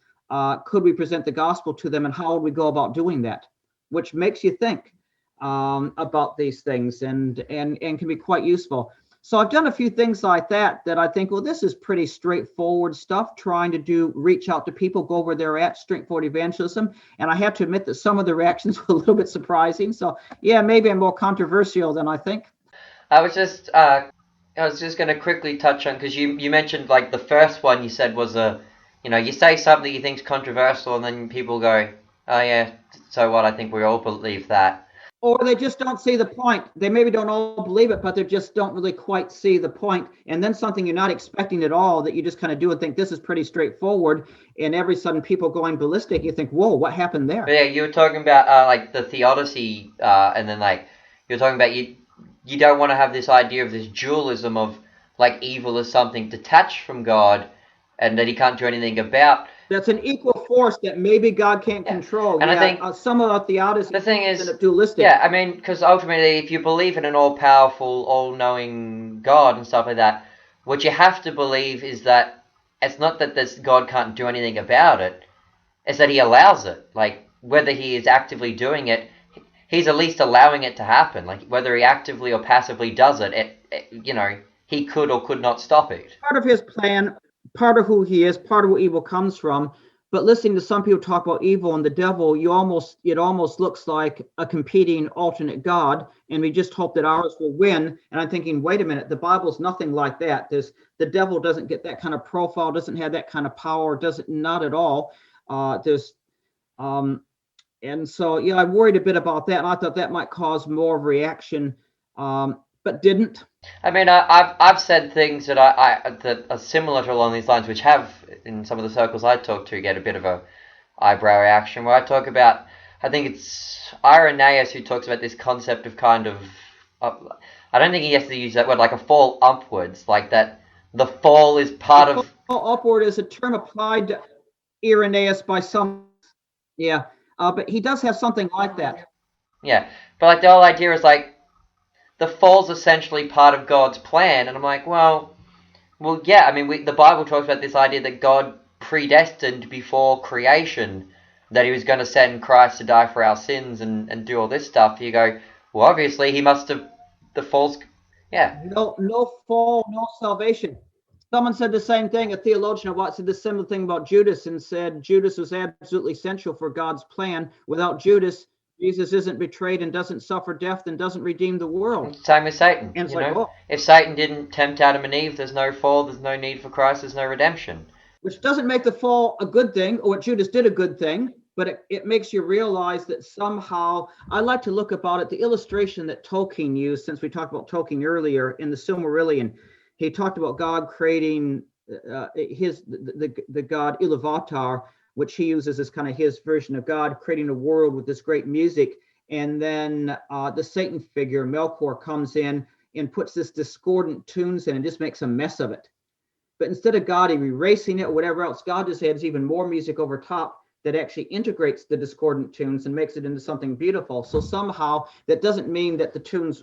Speaker 2: could we present the gospel to them, and how would we go about doing that? Which makes you think about these things and can be quite useful. So I've done a few things like that I think, well, this is pretty straightforward stuff, trying to reach out to people, go where they're at, straightforward evangelism. And I have to admit that some of the reactions were a little bit surprising. So yeah, maybe I'm more controversial than I think.
Speaker 1: I was just going to quickly touch on, because you mentioned like the first one you said was you say something you think's controversial and then people go, oh yeah, so what, I think we all believe that.
Speaker 2: Or they just don't see the point. They maybe don't all believe it, but they just don't really quite see the point. And then something you're not expecting at all that you just kind of do and think this is pretty straightforward. And every sudden people going ballistic, you think, whoa, what happened there?
Speaker 1: But yeah, you were talking about like the theodicy, and then like you were talking about you don't want to have this idea of this dualism of like evil is something detached from God and that he can't do anything about.
Speaker 2: That's an equal force that maybe God can't control.
Speaker 1: And I think
Speaker 2: some of the theodicy
Speaker 1: the thing is
Speaker 2: dualistic.
Speaker 1: Yeah, I mean, because ultimately, if you believe in an all-powerful, all-knowing God and stuff like that, what you have to believe is that it's not that this God can't do anything about it; it's that he allows it. Like whether he is actively doing it, he's at least allowing it to happen. Like whether he actively or passively does it, he could or could not stop it.
Speaker 2: Part of his plan. Part of who he is, part of where evil comes from. But listening to some people talk about evil and the devil, it almost looks like a competing alternate God, and we just hope that ours will win. And I'm thinking, wait a minute, the Bible's nothing like that. The devil doesn't get that kind of profile, doesn't have that kind of power, not at all. And so yeah, I worried a bit about that, and I thought that might cause more reaction, but didn't.
Speaker 1: I mean, I've said things that that are similar to along these lines, which have in some of the circles I talk to get a bit of a eyebrow reaction. Where I talk about, I think it's Irenaeus who talks about this concept of kind of, I don't think he has to use that word, like a fall upwards, like that the fall is part
Speaker 2: the
Speaker 1: of.
Speaker 2: fall upward is a term applied to Irenaeus by some. Yeah, but he does have something like that.
Speaker 1: Yeah, but like the whole idea is like the fall's essentially part of God's plan, and I'm like, well, yeah. I mean, the Bible talks about this idea that God predestined before creation that He was going to send Christ to die for our sins and do all this stuff. You go, well, obviously He must have. The fall's, yeah.
Speaker 2: No fall, no salvation. Someone said the same thing. A theologian said the similar thing about Judas and said Judas was absolutely essential for God's plan. Without Judas, Jesus isn't betrayed and doesn't suffer death and doesn't redeem the world.
Speaker 1: Same with Satan.
Speaker 2: And it's like,
Speaker 1: if Satan didn't tempt Adam and Eve, there's no fall, there's no need for Christ, there's no redemption.
Speaker 2: Which doesn't make the fall a good thing, or what Judas did a good thing, but it makes you realize that somehow, I like to look about it, the illustration that Tolkien used, since we talked about Tolkien earlier, in the Silmarillion, he talked about God creating the god Iluvatar, which he uses as kind of his version of God, creating a world with this great music. And then the Satan figure, Melkor, comes in and puts this discordant tunes in and just makes a mess of it. But instead of God erasing it or whatever else, God just adds even more music over top that actually integrates the discordant tunes and makes it into something beautiful. So somehow that doesn't mean that the tunes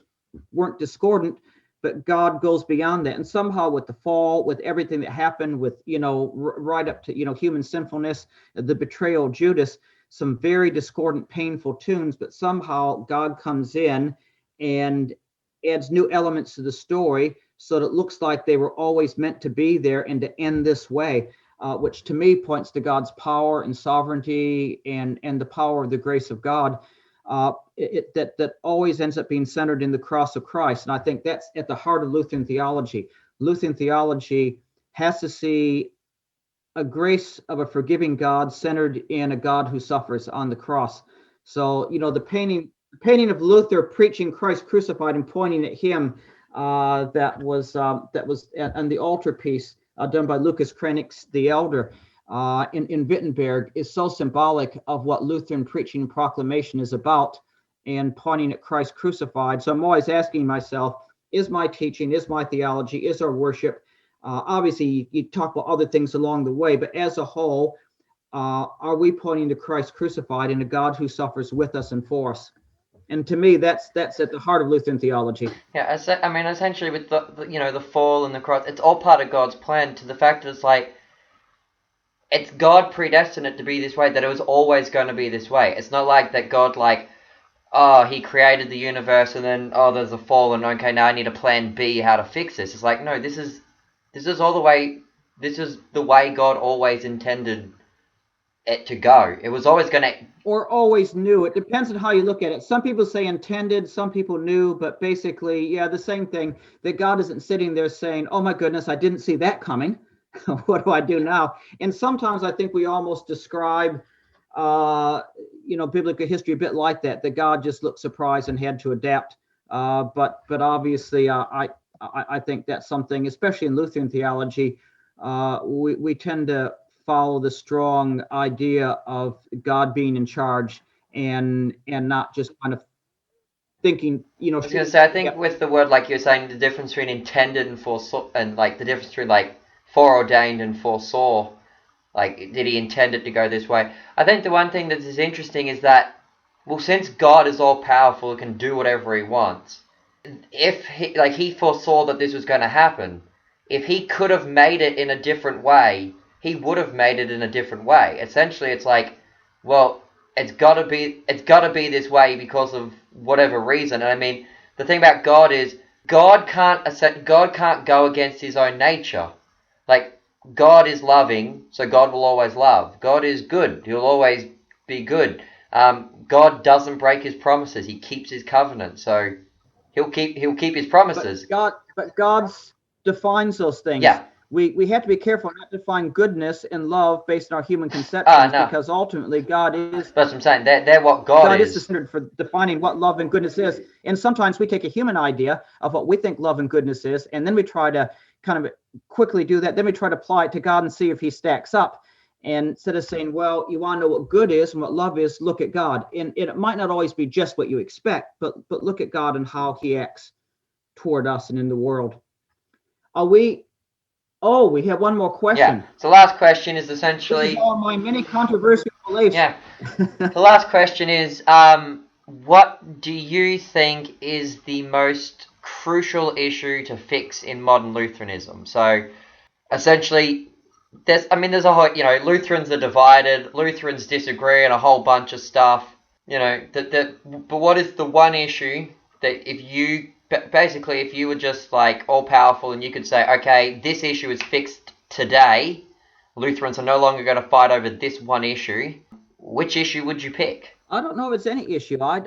Speaker 2: weren't discordant, but God goes beyond that. And somehow with the fall, with everything that happened, with, right up to, human sinfulness, the betrayal of Judas, some very discordant, painful tunes, but somehow God comes in and adds new elements to the story so that it looks like they were always meant to be there and to end this way, which to me points to God's power and sovereignty and the power of the grace of God. That always ends up being centered in the cross of Christ. And I think that's at the heart of Lutheran theology. Lutheran theology has to see a grace of a forgiving God centered in a God who suffers on the cross. So, the painting of Luther preaching Christ crucified and pointing at him, that was on the altarpiece done by Lucas Krenix the Elder, in Wittenberg, is so symbolic of what Lutheran preaching and proclamation is about, and pointing at Christ crucified. So I'm always asking myself, is my teaching, is my theology, is our worship, obviously you talk about other things along the way, but as a whole, are we pointing to Christ crucified and a God who suffers with us and for us? And to me, that's at the heart of Lutheran theology.
Speaker 1: Yeah, essentially with the fall and the cross, it's all part of God's plan, to the fact that it's like, it's God predestined it to be this way, that it was always going to be this way. It's not like that God, He created the universe and then, there's a fall and okay, now I need a plan B how to fix this. It's like, no, this is the way God always intended it to go. It was always going to...
Speaker 2: Or always knew. It depends on how you look at it. Some people say intended, some people knew, but basically, yeah, the same thing, that God isn't sitting there saying, oh my goodness, I didn't see that coming. What do I do now? And sometimes I think we almost describe, biblical history a bit like that God just looked surprised and had to adapt. But obviously, I think that's something, especially in Lutheran theology, we tend to follow the strong idea of God being in charge and not just kind of thinking,
Speaker 1: I was going to say, I think with the word, like you're saying, the difference between intended and foresaw, and like the difference between foreordained and foresaw, did he intend it to go this way? I think the one thing that is interesting is that, well, since God is all powerful and can do whatever he wants, if he foresaw that this was going to happen, if he could have made it in a different way, he would have made it in a different way. Essentially, it's like, well, it's got to be this way because of whatever reason. And I mean, the thing about God is God can't go against his own nature. God is loving, so God will always love. God is good, he'll always be good. God doesn't break his promises, he keeps his covenant, so he'll keep his promises.
Speaker 2: But God defines those things.
Speaker 1: Yeah.
Speaker 2: We have to be careful not to find goodness and love based on our human conceptions,
Speaker 1: no.
Speaker 2: Because ultimately God is...
Speaker 1: That's what I'm saying. They're what God is.
Speaker 2: God is the standard for defining what love and goodness is. And sometimes we take a human idea of what we think love and goodness is, and then we try to kind of quickly do that. Then we try to apply it to God and see if he stacks up. And instead of saying, well, you want to know what good is and what love is, look at God. And it might not always be just what you expect, but look at God and how he acts toward us and in the world. Oh, we have one more
Speaker 1: Yeah.
Speaker 2: question.
Speaker 1: So last question is
Speaker 2: This is
Speaker 1: essentially,
Speaker 2: all my many controversial beliefs.
Speaker 1: yeah. The last question is, what do you think is the most crucial issue to fix in modern Lutheranism? So essentially, there's a whole, Lutherans are divided, Lutherans disagree on a whole bunch of stuff, but what is the one issue that if you were just like all powerful and you could say, okay, this issue is fixed today, Lutherans are no longer going to fight over this one issue, which issue would you pick?
Speaker 2: I don't know if it's any issue. I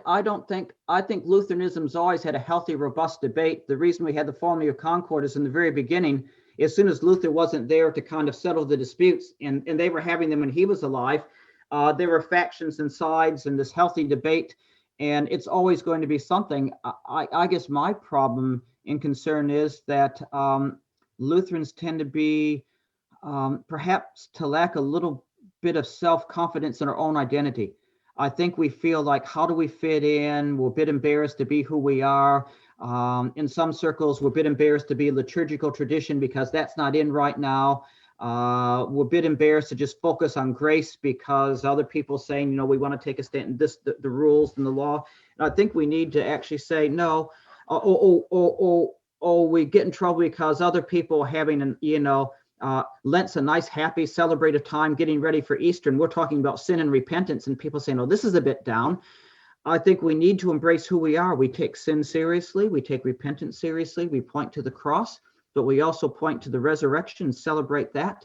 Speaker 2: think Lutheranism's always had a healthy, robust debate. The reason we had the Formula of Concord is in the very beginning, as soon as Luther wasn't there to kind of settle the disputes, and they were having them when he was alive, there were factions and sides and this healthy debate, and it's always going to be something. I guess my problem and concern is that Lutherans tend to be perhaps to lack a little bit of self-confidence in our own identity. I think we feel like, how do we fit in? We're a bit embarrassed to be who we are. In some circles, we're a bit embarrassed to be liturgical tradition because that's not in right now. We're a bit embarrassed to just focus on grace because other people saying, we want to take a stand in the rules and the law. And I think we need to actually say, no, we get in trouble because other people are having, Lent's a nice, happy, celebrated time getting ready for Easter. And we're talking about sin and repentance. And people saying, oh, this is a bit down. I think we need to embrace who we are. We take sin seriously. We take repentance seriously. We point to the cross, but we also point to the resurrection and celebrate that.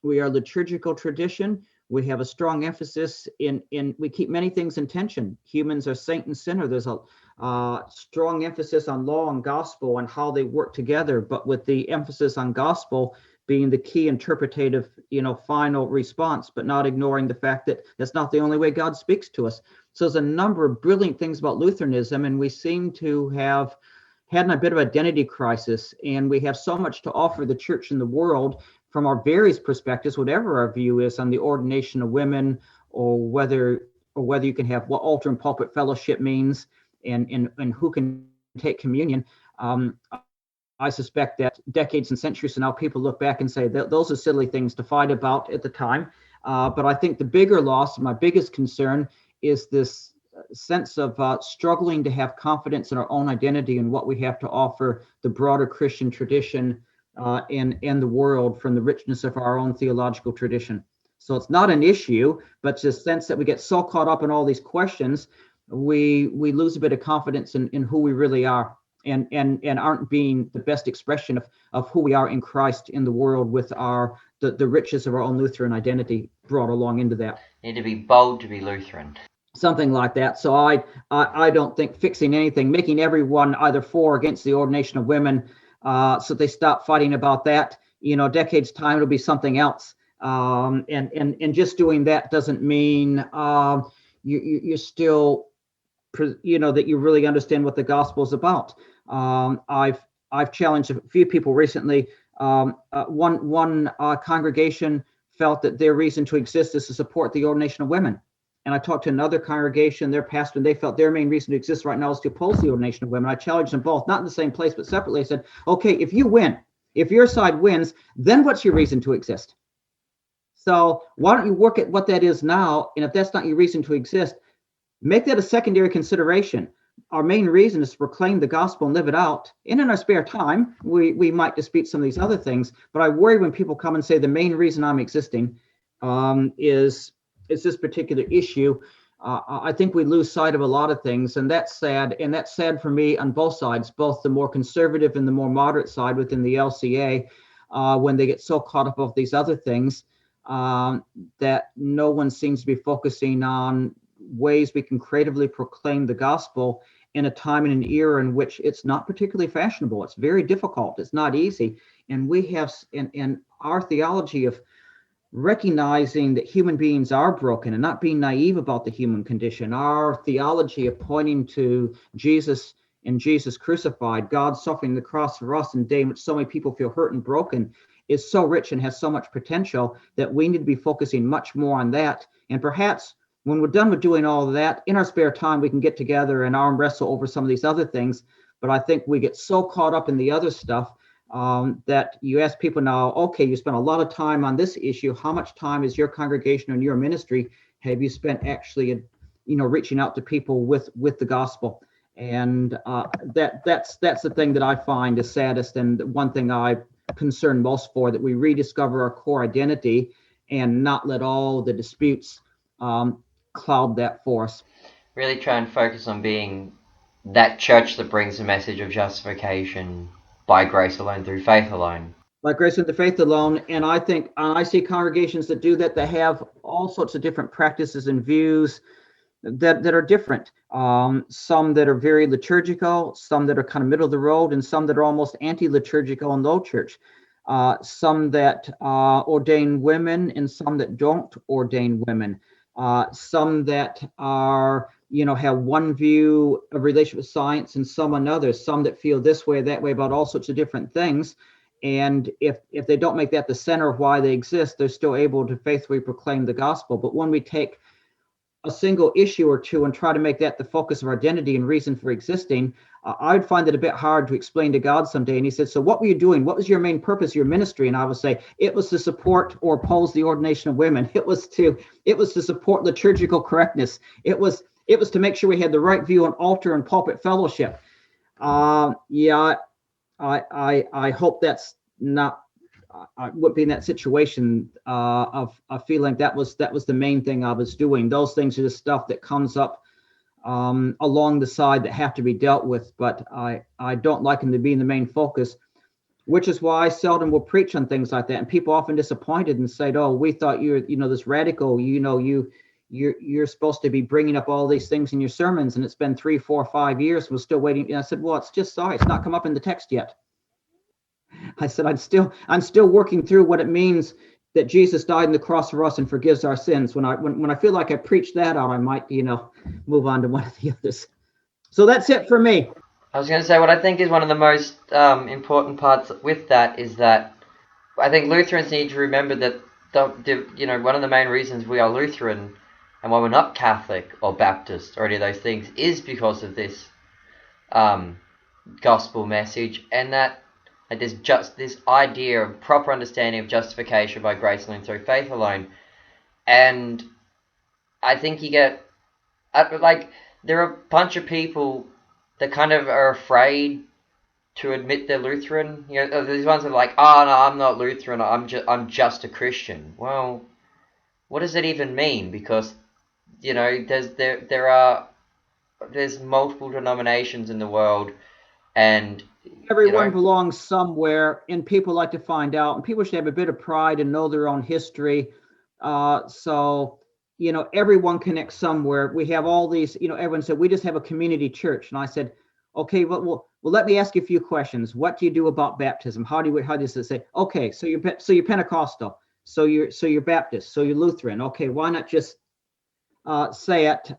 Speaker 2: We are liturgical tradition. We have a strong emphasis we keep many things in tension. Humans are saint and sinner. There's a strong emphasis on law and gospel and how they work together, but with the emphasis on gospel being the key interpretative, final response, but not ignoring the fact that that's not the only way God speaks to us. So there's a number of brilliant things about Lutheranism, and we seem to have had a bit of identity crisis, and we have so much to offer the church and the world from our various perspectives, whatever our view is on the ordination of women, or whether you can have what altar and pulpit fellowship means, and who can take communion. I suspect that decades and centuries from now, people look back and say that those are silly things to fight about at the time. But I think the bigger loss, my biggest concern, is this sense of struggling to have confidence in our own identity and what we have to offer the broader Christian tradition and the world from the richness of our own theological tradition. So it's not an issue, but it's a sense that we get so caught up in all these questions, we lose a bit of confidence in who we really are, and aren't being the best expression of who we are in Christ in the world with the riches of our own Lutheran identity brought along into that.
Speaker 1: Need to be bold to be Lutheran.
Speaker 2: Something like that. So I don't think fixing anything, making everyone either for or against the ordination of women, so they stop fighting about that. Decades time it'll be something else. And just doing that doesn't mean you're still, that you really understand what the gospel is about. I've challenged a few people recently. One congregation felt that their reason to exist is to support the ordination of women. And I talked to another congregation, their pastor, and they felt their main reason to exist right now is to oppose the ordination of women. I challenged them both, not in the same place, but separately. I said, okay, if you win, if your side wins, then what's your reason to exist? So why don't you work at what that is now? And if that's not your reason to exist, make that a secondary consideration. Our main reason is to proclaim the gospel and live it out. And in our spare time, we might dispute some of these other things. But I worry when people come and say the main reason I'm existing is this particular issue. I think we lose sight of a lot of things, and that's sad. And that's sad for me on both sides, both the more conservative and the more moderate side within the LCA, when they get so caught up with these other things that no one seems to be focusing on ways we can creatively proclaim the gospel in a time and an era in which it's not particularly fashionable. It's very difficult. It's not easy. And we have, in our theology of recognizing that human beings are broken and not being naive about the human condition, our theology of pointing to Jesus and Jesus crucified, God suffering the cross for us in a day in which so many people feel hurt and broken, is so rich and has so much potential that we need to be focusing much more on that. And perhaps when we're done with doing all of that, in our spare time, we can get together and arm wrestle over some of these other things. But I think we get so caught up in the other stuff that you ask people now, okay, you spent a lot of time on this issue. How much time is your congregation and your ministry have you spent actually, reaching out to people with the gospel? And that's the thing that I find is saddest, and one thing I concern most for, that we rediscover our core identity and not let all the disputes cloud that for us.
Speaker 1: Really try and focus on being that church that brings the message of justification by grace alone, through faith alone.
Speaker 2: By grace and through faith alone. And I think I see congregations that do that. They have all sorts of different practices and views that are different. Some that are very liturgical, some that are kind of middle of the road, and some that are almost anti-liturgical and low church. Some that ordain women and some that don't ordain women. Some that are, have one view of relationship with science and some another. Some that feel this way, that way about all sorts of different things. And if they don't make that the center of why they exist, they're still able to faithfully proclaim the gospel. But when we take a single issue or two and try to make that the focus of our identity and reason for existing, I would find it a bit hard to explain to God someday. And he said, so what were you doing? What was your main purpose, your ministry? And I would say, it was to support or oppose the ordination of women. It was to support liturgical correctness. It was to make sure we had the right view on altar and pulpit fellowship. I hope that's not, I would be in that situation of feeling that was the main thing I was doing. Those things are the stuff that comes up along the side that have to be dealt with, but I don't like them to be in the main focus, which is why I seldom will preach on things like that. And people often disappointed and say, oh, we thought you're, this radical, you're supposed to be bringing up all these things in your sermons, and it's been 3, 4, 5 years. We're still waiting. And I said, well, it's not come up in the text yet. I said, I'm still working through what it means that Jesus died on the cross for us and forgives our sins. When I feel like I preach that out, I might, move on to one of the others. So that's it for me.
Speaker 1: I was going to say, what I think is one of the most important parts with that is that I think Lutherans need to remember that one of the main reasons we are Lutheran and why we're not Catholic or Baptist or any of those things is because of this gospel message, and that there's just this idea of proper understanding of justification by grace alone through faith alone. And I think you get, there are a bunch of people that kind of are afraid to admit they're Lutheran. These ones are like, oh, no, I'm not Lutheran, I'm just a Christian. Well, what does that even mean? Because, there's multiple denominations in the world, and
Speaker 2: everyone belongs somewhere, and people like to find out, and people should have a bit of pride and know their own history. So everyone connects somewhere. We have all these, everyone said, we just have a community church. And I said, okay, well, let me ask you a few questions. What do you do about baptism? How does it say? Okay, so you're Pentecostal, so you're Baptist, so you're Lutheran. Okay, why not just say it?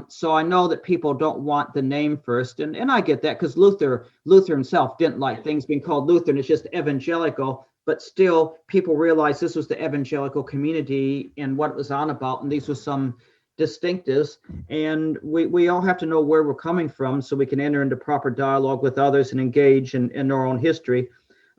Speaker 2: So I know that people don't want the name first, and I get that, because Luther himself didn't like things being called Lutheran. It's just evangelical, but still people realized this was the evangelical community and what it was on about, and these were some distinctives, and we all have to know where we're coming from so we can enter into proper dialogue with others and engage in our own history.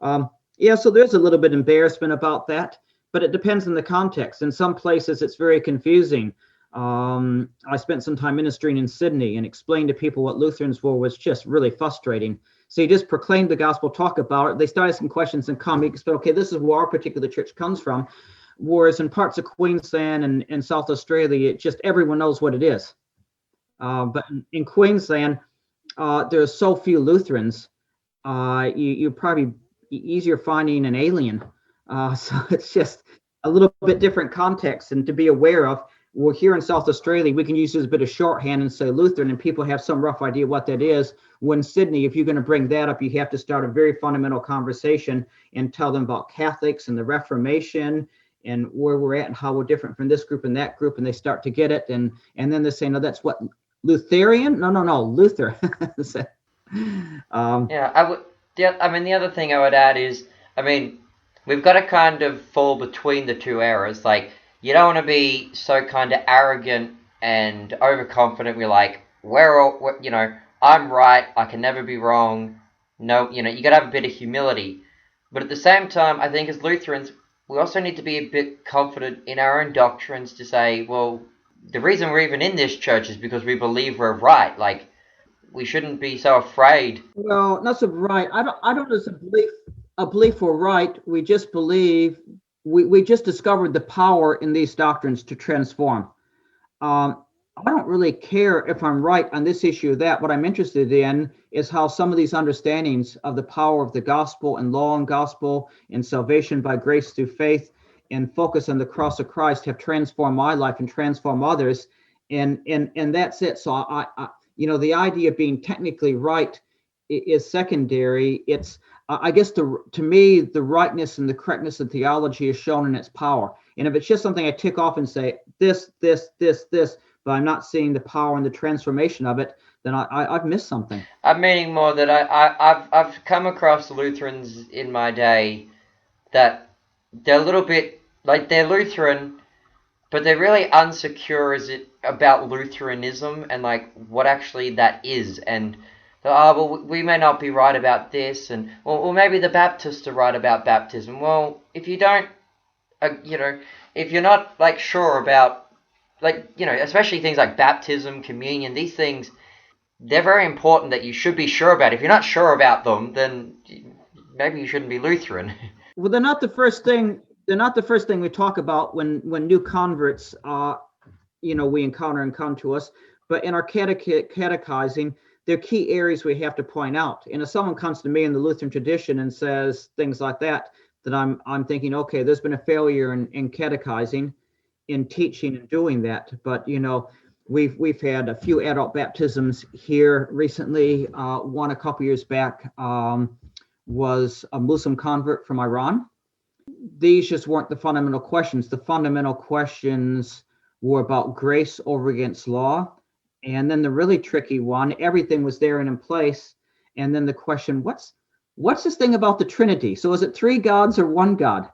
Speaker 2: So there's a little bit of embarrassment about that, but it depends on the context. In some places it's very confusing. I spent some time ministering in Sydney, and explained to people what Lutherans were was just really frustrating. So you just proclaim the gospel, talk about it. They start asking questions and come. You can say, okay, this is where our particular church comes from. Whereas in parts of Queensland and South Australia, it just everyone knows what it is. But in Queensland, there are so few Lutherans. You're probably easier finding an alien. So it's just a little bit different context and to be aware of. Well, here in South Australia, we can use this a bit of shorthand and say Lutheran, and people have some rough idea what that is. When Sydney, if you're going to bring that up, you have to start a very fundamental conversation and tell them about Catholics and the Reformation and where we're at and how we're different from this group and that group, and they start to get it. And then they say, no, that's what, Lutheran? No, Luther.
Speaker 1: The other thing I would add is, we've got to kind of fall between the two eras. Like, you don't want to be so kind of arrogant and overconfident. We're like, I'm right, I can never be wrong. No, you got to have a bit of humility. But at the same time, I think as Lutherans, we also need to be a bit confident in our own doctrines to say, well, the reason we're even in this church is because we believe we're right. Like, we shouldn't be so afraid.
Speaker 2: Well, not so right. I don't know if a belief we're right. We just believe we just discovered the power in these doctrines to transform. I don't really care if I'm right on this issue or that. What I'm interested in is how some of these understandings of the power of the gospel and law and gospel and salvation by grace through faith and focus on the cross of Christ have transformed my life and transformed others. And that's it. So I the idea of being technically right is secondary. It's I guess to me the rightness and the correctness of theology is shown in its power. And if it's just something I tick off and say this, but I'm not seeing the power and the transformation of it, then I've missed something.
Speaker 1: I'm meaning more that I've come across Lutherans in my day that they're a little bit like they're Lutheran, but they're really unsecure about Lutheranism and like what actually that is. And well, we may not be right about this, and well, maybe the Baptists are right about baptism. Well, if you don't, if you're not like sure about, especially things like baptism, communion, these things, they're very important that you should be sure about. If you're not sure about them, then maybe you shouldn't be Lutheran.
Speaker 2: Well, they're not the first thing. They're not the first thing we talk about when new converts, we encounter and come to us. But in our catechizing, there are key areas we have to point out. And if someone comes to me in the Lutheran tradition and says things like that, then I'm thinking, okay, there's been a failure in catechizing, in teaching and doing that. But we've had a few adult baptisms here recently. One a couple years back was a Muslim convert from Iran. These just weren't the fundamental questions. The fundamental questions were about grace over against law. And then the really tricky one, everything was there and in place. And then the question, what's this thing about the Trinity? So is it three gods or one God?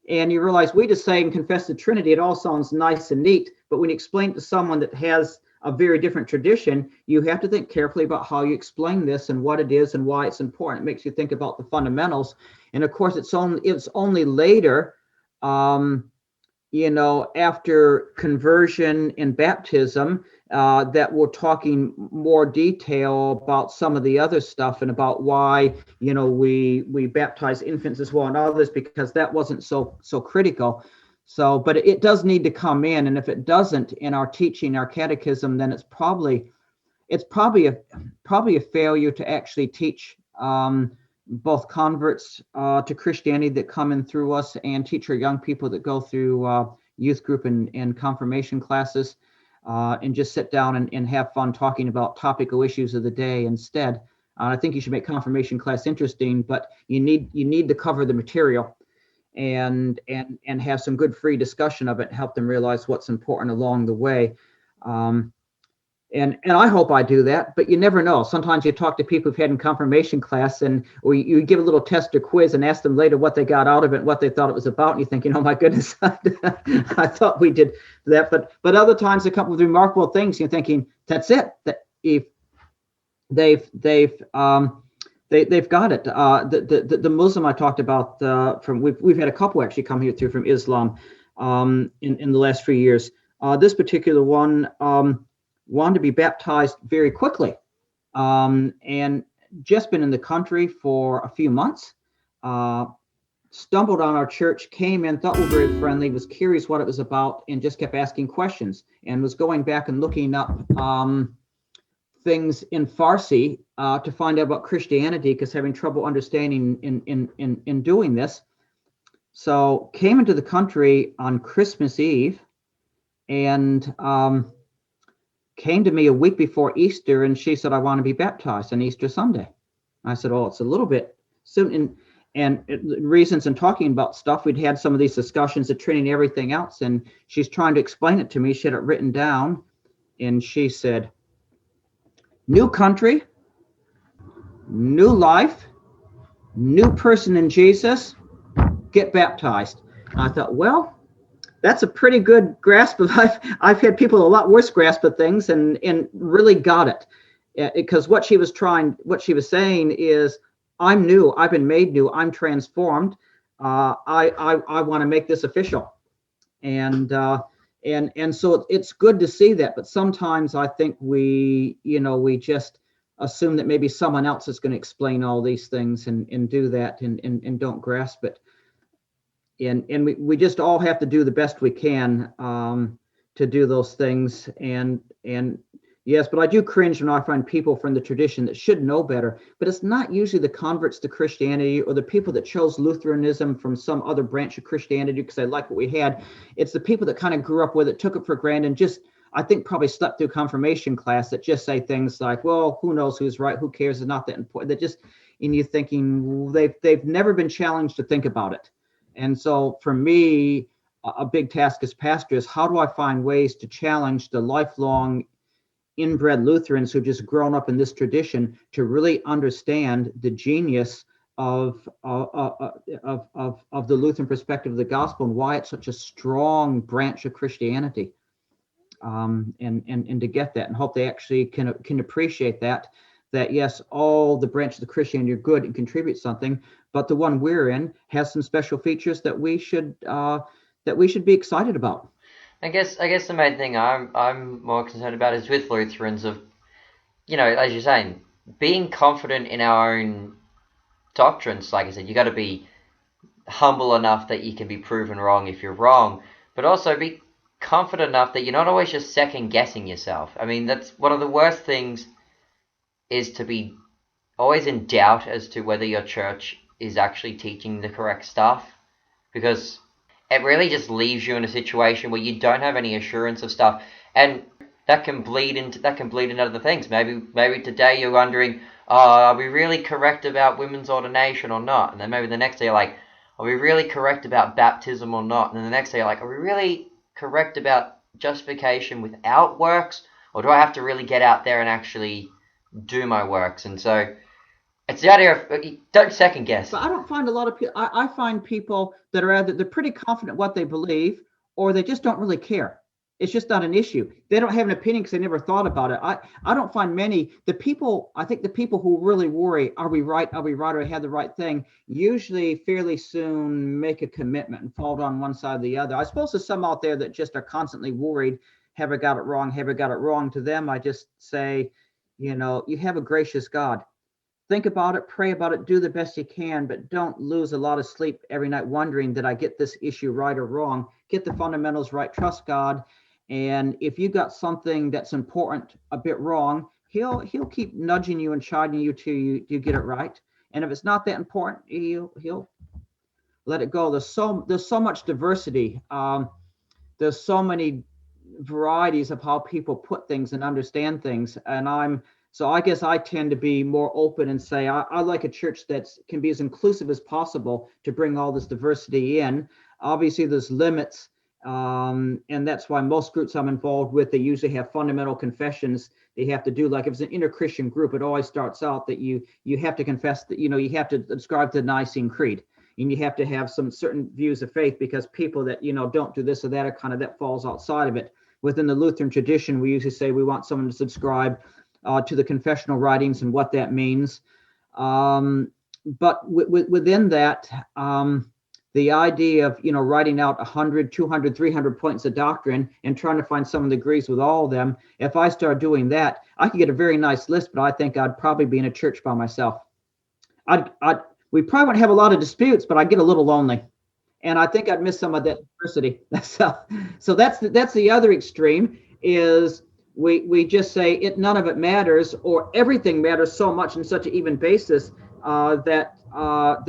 Speaker 2: And you realize we just say and confess the Trinity. It all sounds nice and neat. But when you explain it to someone that has a very different tradition, you have to think carefully about how you explain this and what it is and why it's important. It makes you think about the fundamentals. And of course, it's only later, after conversion and baptism, that we're talking more detail about some of the other stuff and about why, we baptize infants as well and others, because that wasn't so critical. So, but it does need to come in. And if it doesn't in our teaching, our catechism, then it's probably a failure to actually teach both converts to Christianity that come in through us and teach our young people that go through youth group and confirmation classes and just sit down and have fun talking about topical issues of the day instead. I think you should make confirmation class interesting, but you need to cover the material and have some good free discussion of it, help them realize what's important along the way. And I hope I do that, but you never know. Sometimes you talk to people who've had in confirmation class or you give a little test or quiz and ask them later what they got out of it and what they thought it was about. And you're thinking, oh my goodness, I thought we did that. But other times a couple of remarkable things, you're thinking, that's it. That if they've got it. The Muslim I talked about we've had a couple actually come here through from Islam in the last few years. This particular one wanted to be baptized very quickly, and just been in the country for a few months. Stumbled on our church, came in, thought we were very friendly, was curious what it was about, and just kept asking questions, and was going back and looking up things in Farsi to find out about Christianity, because having trouble understanding in doing this. So came into the country on Christmas Eve, and came to me a week before Easter, and she said, I want to be baptized on Easter Sunday. I said, oh, it's a little bit soon. And reasons and talking about stuff, we'd had some of these discussions of Trinity and everything else, and she's trying to explain it to me. She had it written down, and she said, new country, new life, new person in Jesus, get baptized. And I thought, well, that's a pretty good grasp of. I've had people a lot worse grasp of things and really got it, because what she was saying is, I'm new. I've been made new. I'm transformed. I want to make this official. And so it's good to see that. But sometimes I think we just assume that maybe someone else is going to explain all these things and do that and don't grasp it. And we just all have to do the best we can to do those things. And yes, but I do cringe when I find people from the tradition that should know better. But it's not usually the converts to Christianity or the people that chose Lutheranism from some other branch of Christianity because they like what we had. It's the people that kind of grew up with it, took it for granted, and just, I think, probably slept through confirmation class that just say things like, well, who knows who's right? Who cares? It's not that important. That just, in you thinking, they've never been challenged to think about it. And so for me, a big task as pastor is how do I find ways to challenge the lifelong inbred Lutherans who've just grown up in this tradition to really understand the genius of the Lutheran perspective of the gospel and why it's such a strong branch of Christianity, and to get that and hope they actually can appreciate that yes, all the branches of Christianity are good and contribute something, but the one we're in has some special features that we should be excited about.
Speaker 1: I guess the main thing I'm more concerned about is with Lutherans of, as you're saying, being confident in our own doctrines. Like I said, you got to be humble enough that you can be proven wrong if you're wrong, but also be confident enough that you're not always just second guessing yourself. I mean, that's one of the worst things, is to be always in doubt as to whether your church is actually teaching the correct stuff, because it really just leaves you in a situation where you don't have any assurance of stuff, and that can bleed into other things. Maybe today you're wondering, are we really correct about women's ordination or not? And then maybe the next day you're like, are we really correct about baptism or not? And then the next day you're like, are we really correct about justification without works, or do I have to really get out there and actually do my works? And so it's the idea of don't second guess.
Speaker 2: But I don't find a lot of people. I find people that are either they're pretty confident what they believe, or they just don't really care. It's just not an issue. They don't have an opinion because they never thought about it. I don't find many. I think the people who really worry, are we right? Are we right? Or have the right thing? Usually fairly soon make a commitment and fall on one side or the other. I suppose there's some out there that just are constantly worried. Have I got it wrong? Have I got it wrong? To them, I just say, you have a gracious God. Think about it, pray about it, do the best you can, but don't lose a lot of sleep every night wondering, did I get this issue right or wrong? Get the fundamentals right, trust God. And if you got something that's important a bit wrong, he'll keep nudging you and chiding you till you get it right. And if it's not that important, he'll let it go. There's so much diversity. There's so many varieties of how people put things and understand things. And so I guess I tend to be more open and say I like a church that can be as inclusive as possible to bring all this diversity in. Obviously, there's limits, and that's why most groups I'm involved with, they usually have fundamental confessions they have to do. Like if it's an inter-Christian group, it always starts out that you have to confess that, you have to subscribe to the Nicene Creed. And you have to have some certain views of faith, because people that, don't do this or that are kind of, that falls outside of it. Within the Lutheran tradition, we usually say we want someone to subscribe to the confessional writings and what that means. But within that, the idea of, writing out 100, 200, 300 points of doctrine and trying to find someone that agrees with all of them, if I start doing that, I could get a very nice list, but I think I'd probably be in a church by myself. We probably wouldn't have a lot of disputes, but I'd get a little lonely. And I think I'd miss some of that diversity. So that's the other extreme, is we just say none of it matters, or everything matters so much in such an even basis that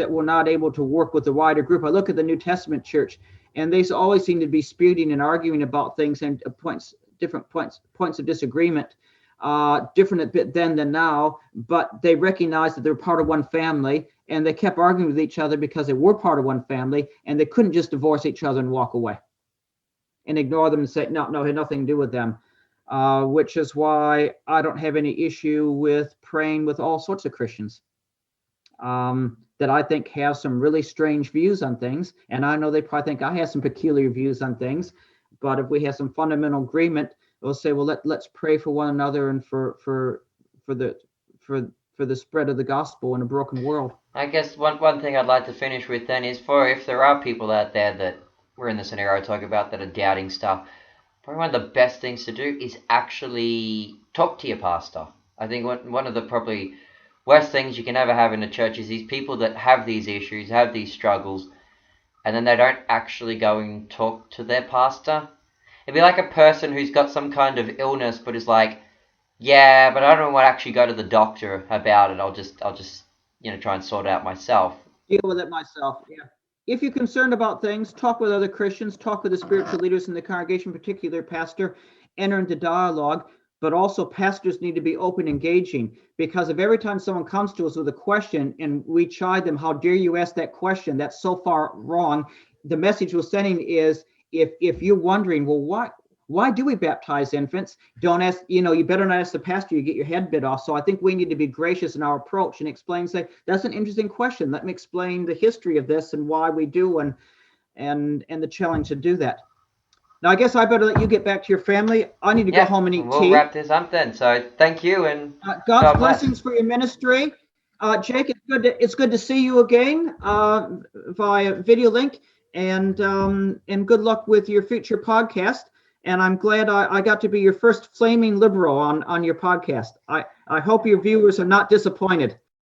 Speaker 2: we're not able to work with the wider group. I look at the New Testament church, and they always seem to be disputing and arguing about things and different points of disagreement, different a bit then than now, but they recognize that they're part of one family, and they kept arguing with each other because they were part of one family, and they couldn't just divorce each other and walk away and ignore them and say, no, it had nothing to do with them. Which is why I don't have any issue with praying with all sorts of Christians that I think have some really strange views on things. And I know they probably think I have some peculiar views on things. But if we have some fundamental agreement, we'll say, well, let's pray for one another and for the spread of the gospel in a broken world.
Speaker 1: I guess one thing I'd like to finish with then is for if there are people out there that we're in the scenario I talk about that are doubting stuff, probably one of the best things to do is actually talk to your pastor. I think one of the probably worst things you can ever have in a church is these people that have these issues, have these struggles, and then they don't actually go and talk to their pastor. It'd be like a person who's got some kind of illness but is like, yeah, but I don't want to actually go to the doctor about it. I'll just try and sort it out myself.
Speaker 2: Deal with it myself. Yeah. If you're concerned about things, talk with other Christians, talk with the spiritual leaders in the congregation, particular pastor, enter into dialogue. But also pastors need to be open, engaging, because if every time someone comes to us with a question and we chide them, how dare you ask that question? That's so far wrong. The message we're sending is, if you're wondering, well, why do we baptize infants? Don't ask, you better not ask the pastor, you get your head bit off. So I think we need to be gracious in our approach and explain, say, that's an interesting question. Let me explain the history of this and why we do and the challenge to do that. Now, I guess I better let you get back to your family. I need to go home and eat tea.
Speaker 1: We'll wrap this up then. So thank you, and
Speaker 2: God's blessings for your ministry. Jake, it's good to see you again via video link, and good luck with your future podcast. And I'm glad I got to be your first flaming liberal on your podcast. I hope your viewers are not disappointed.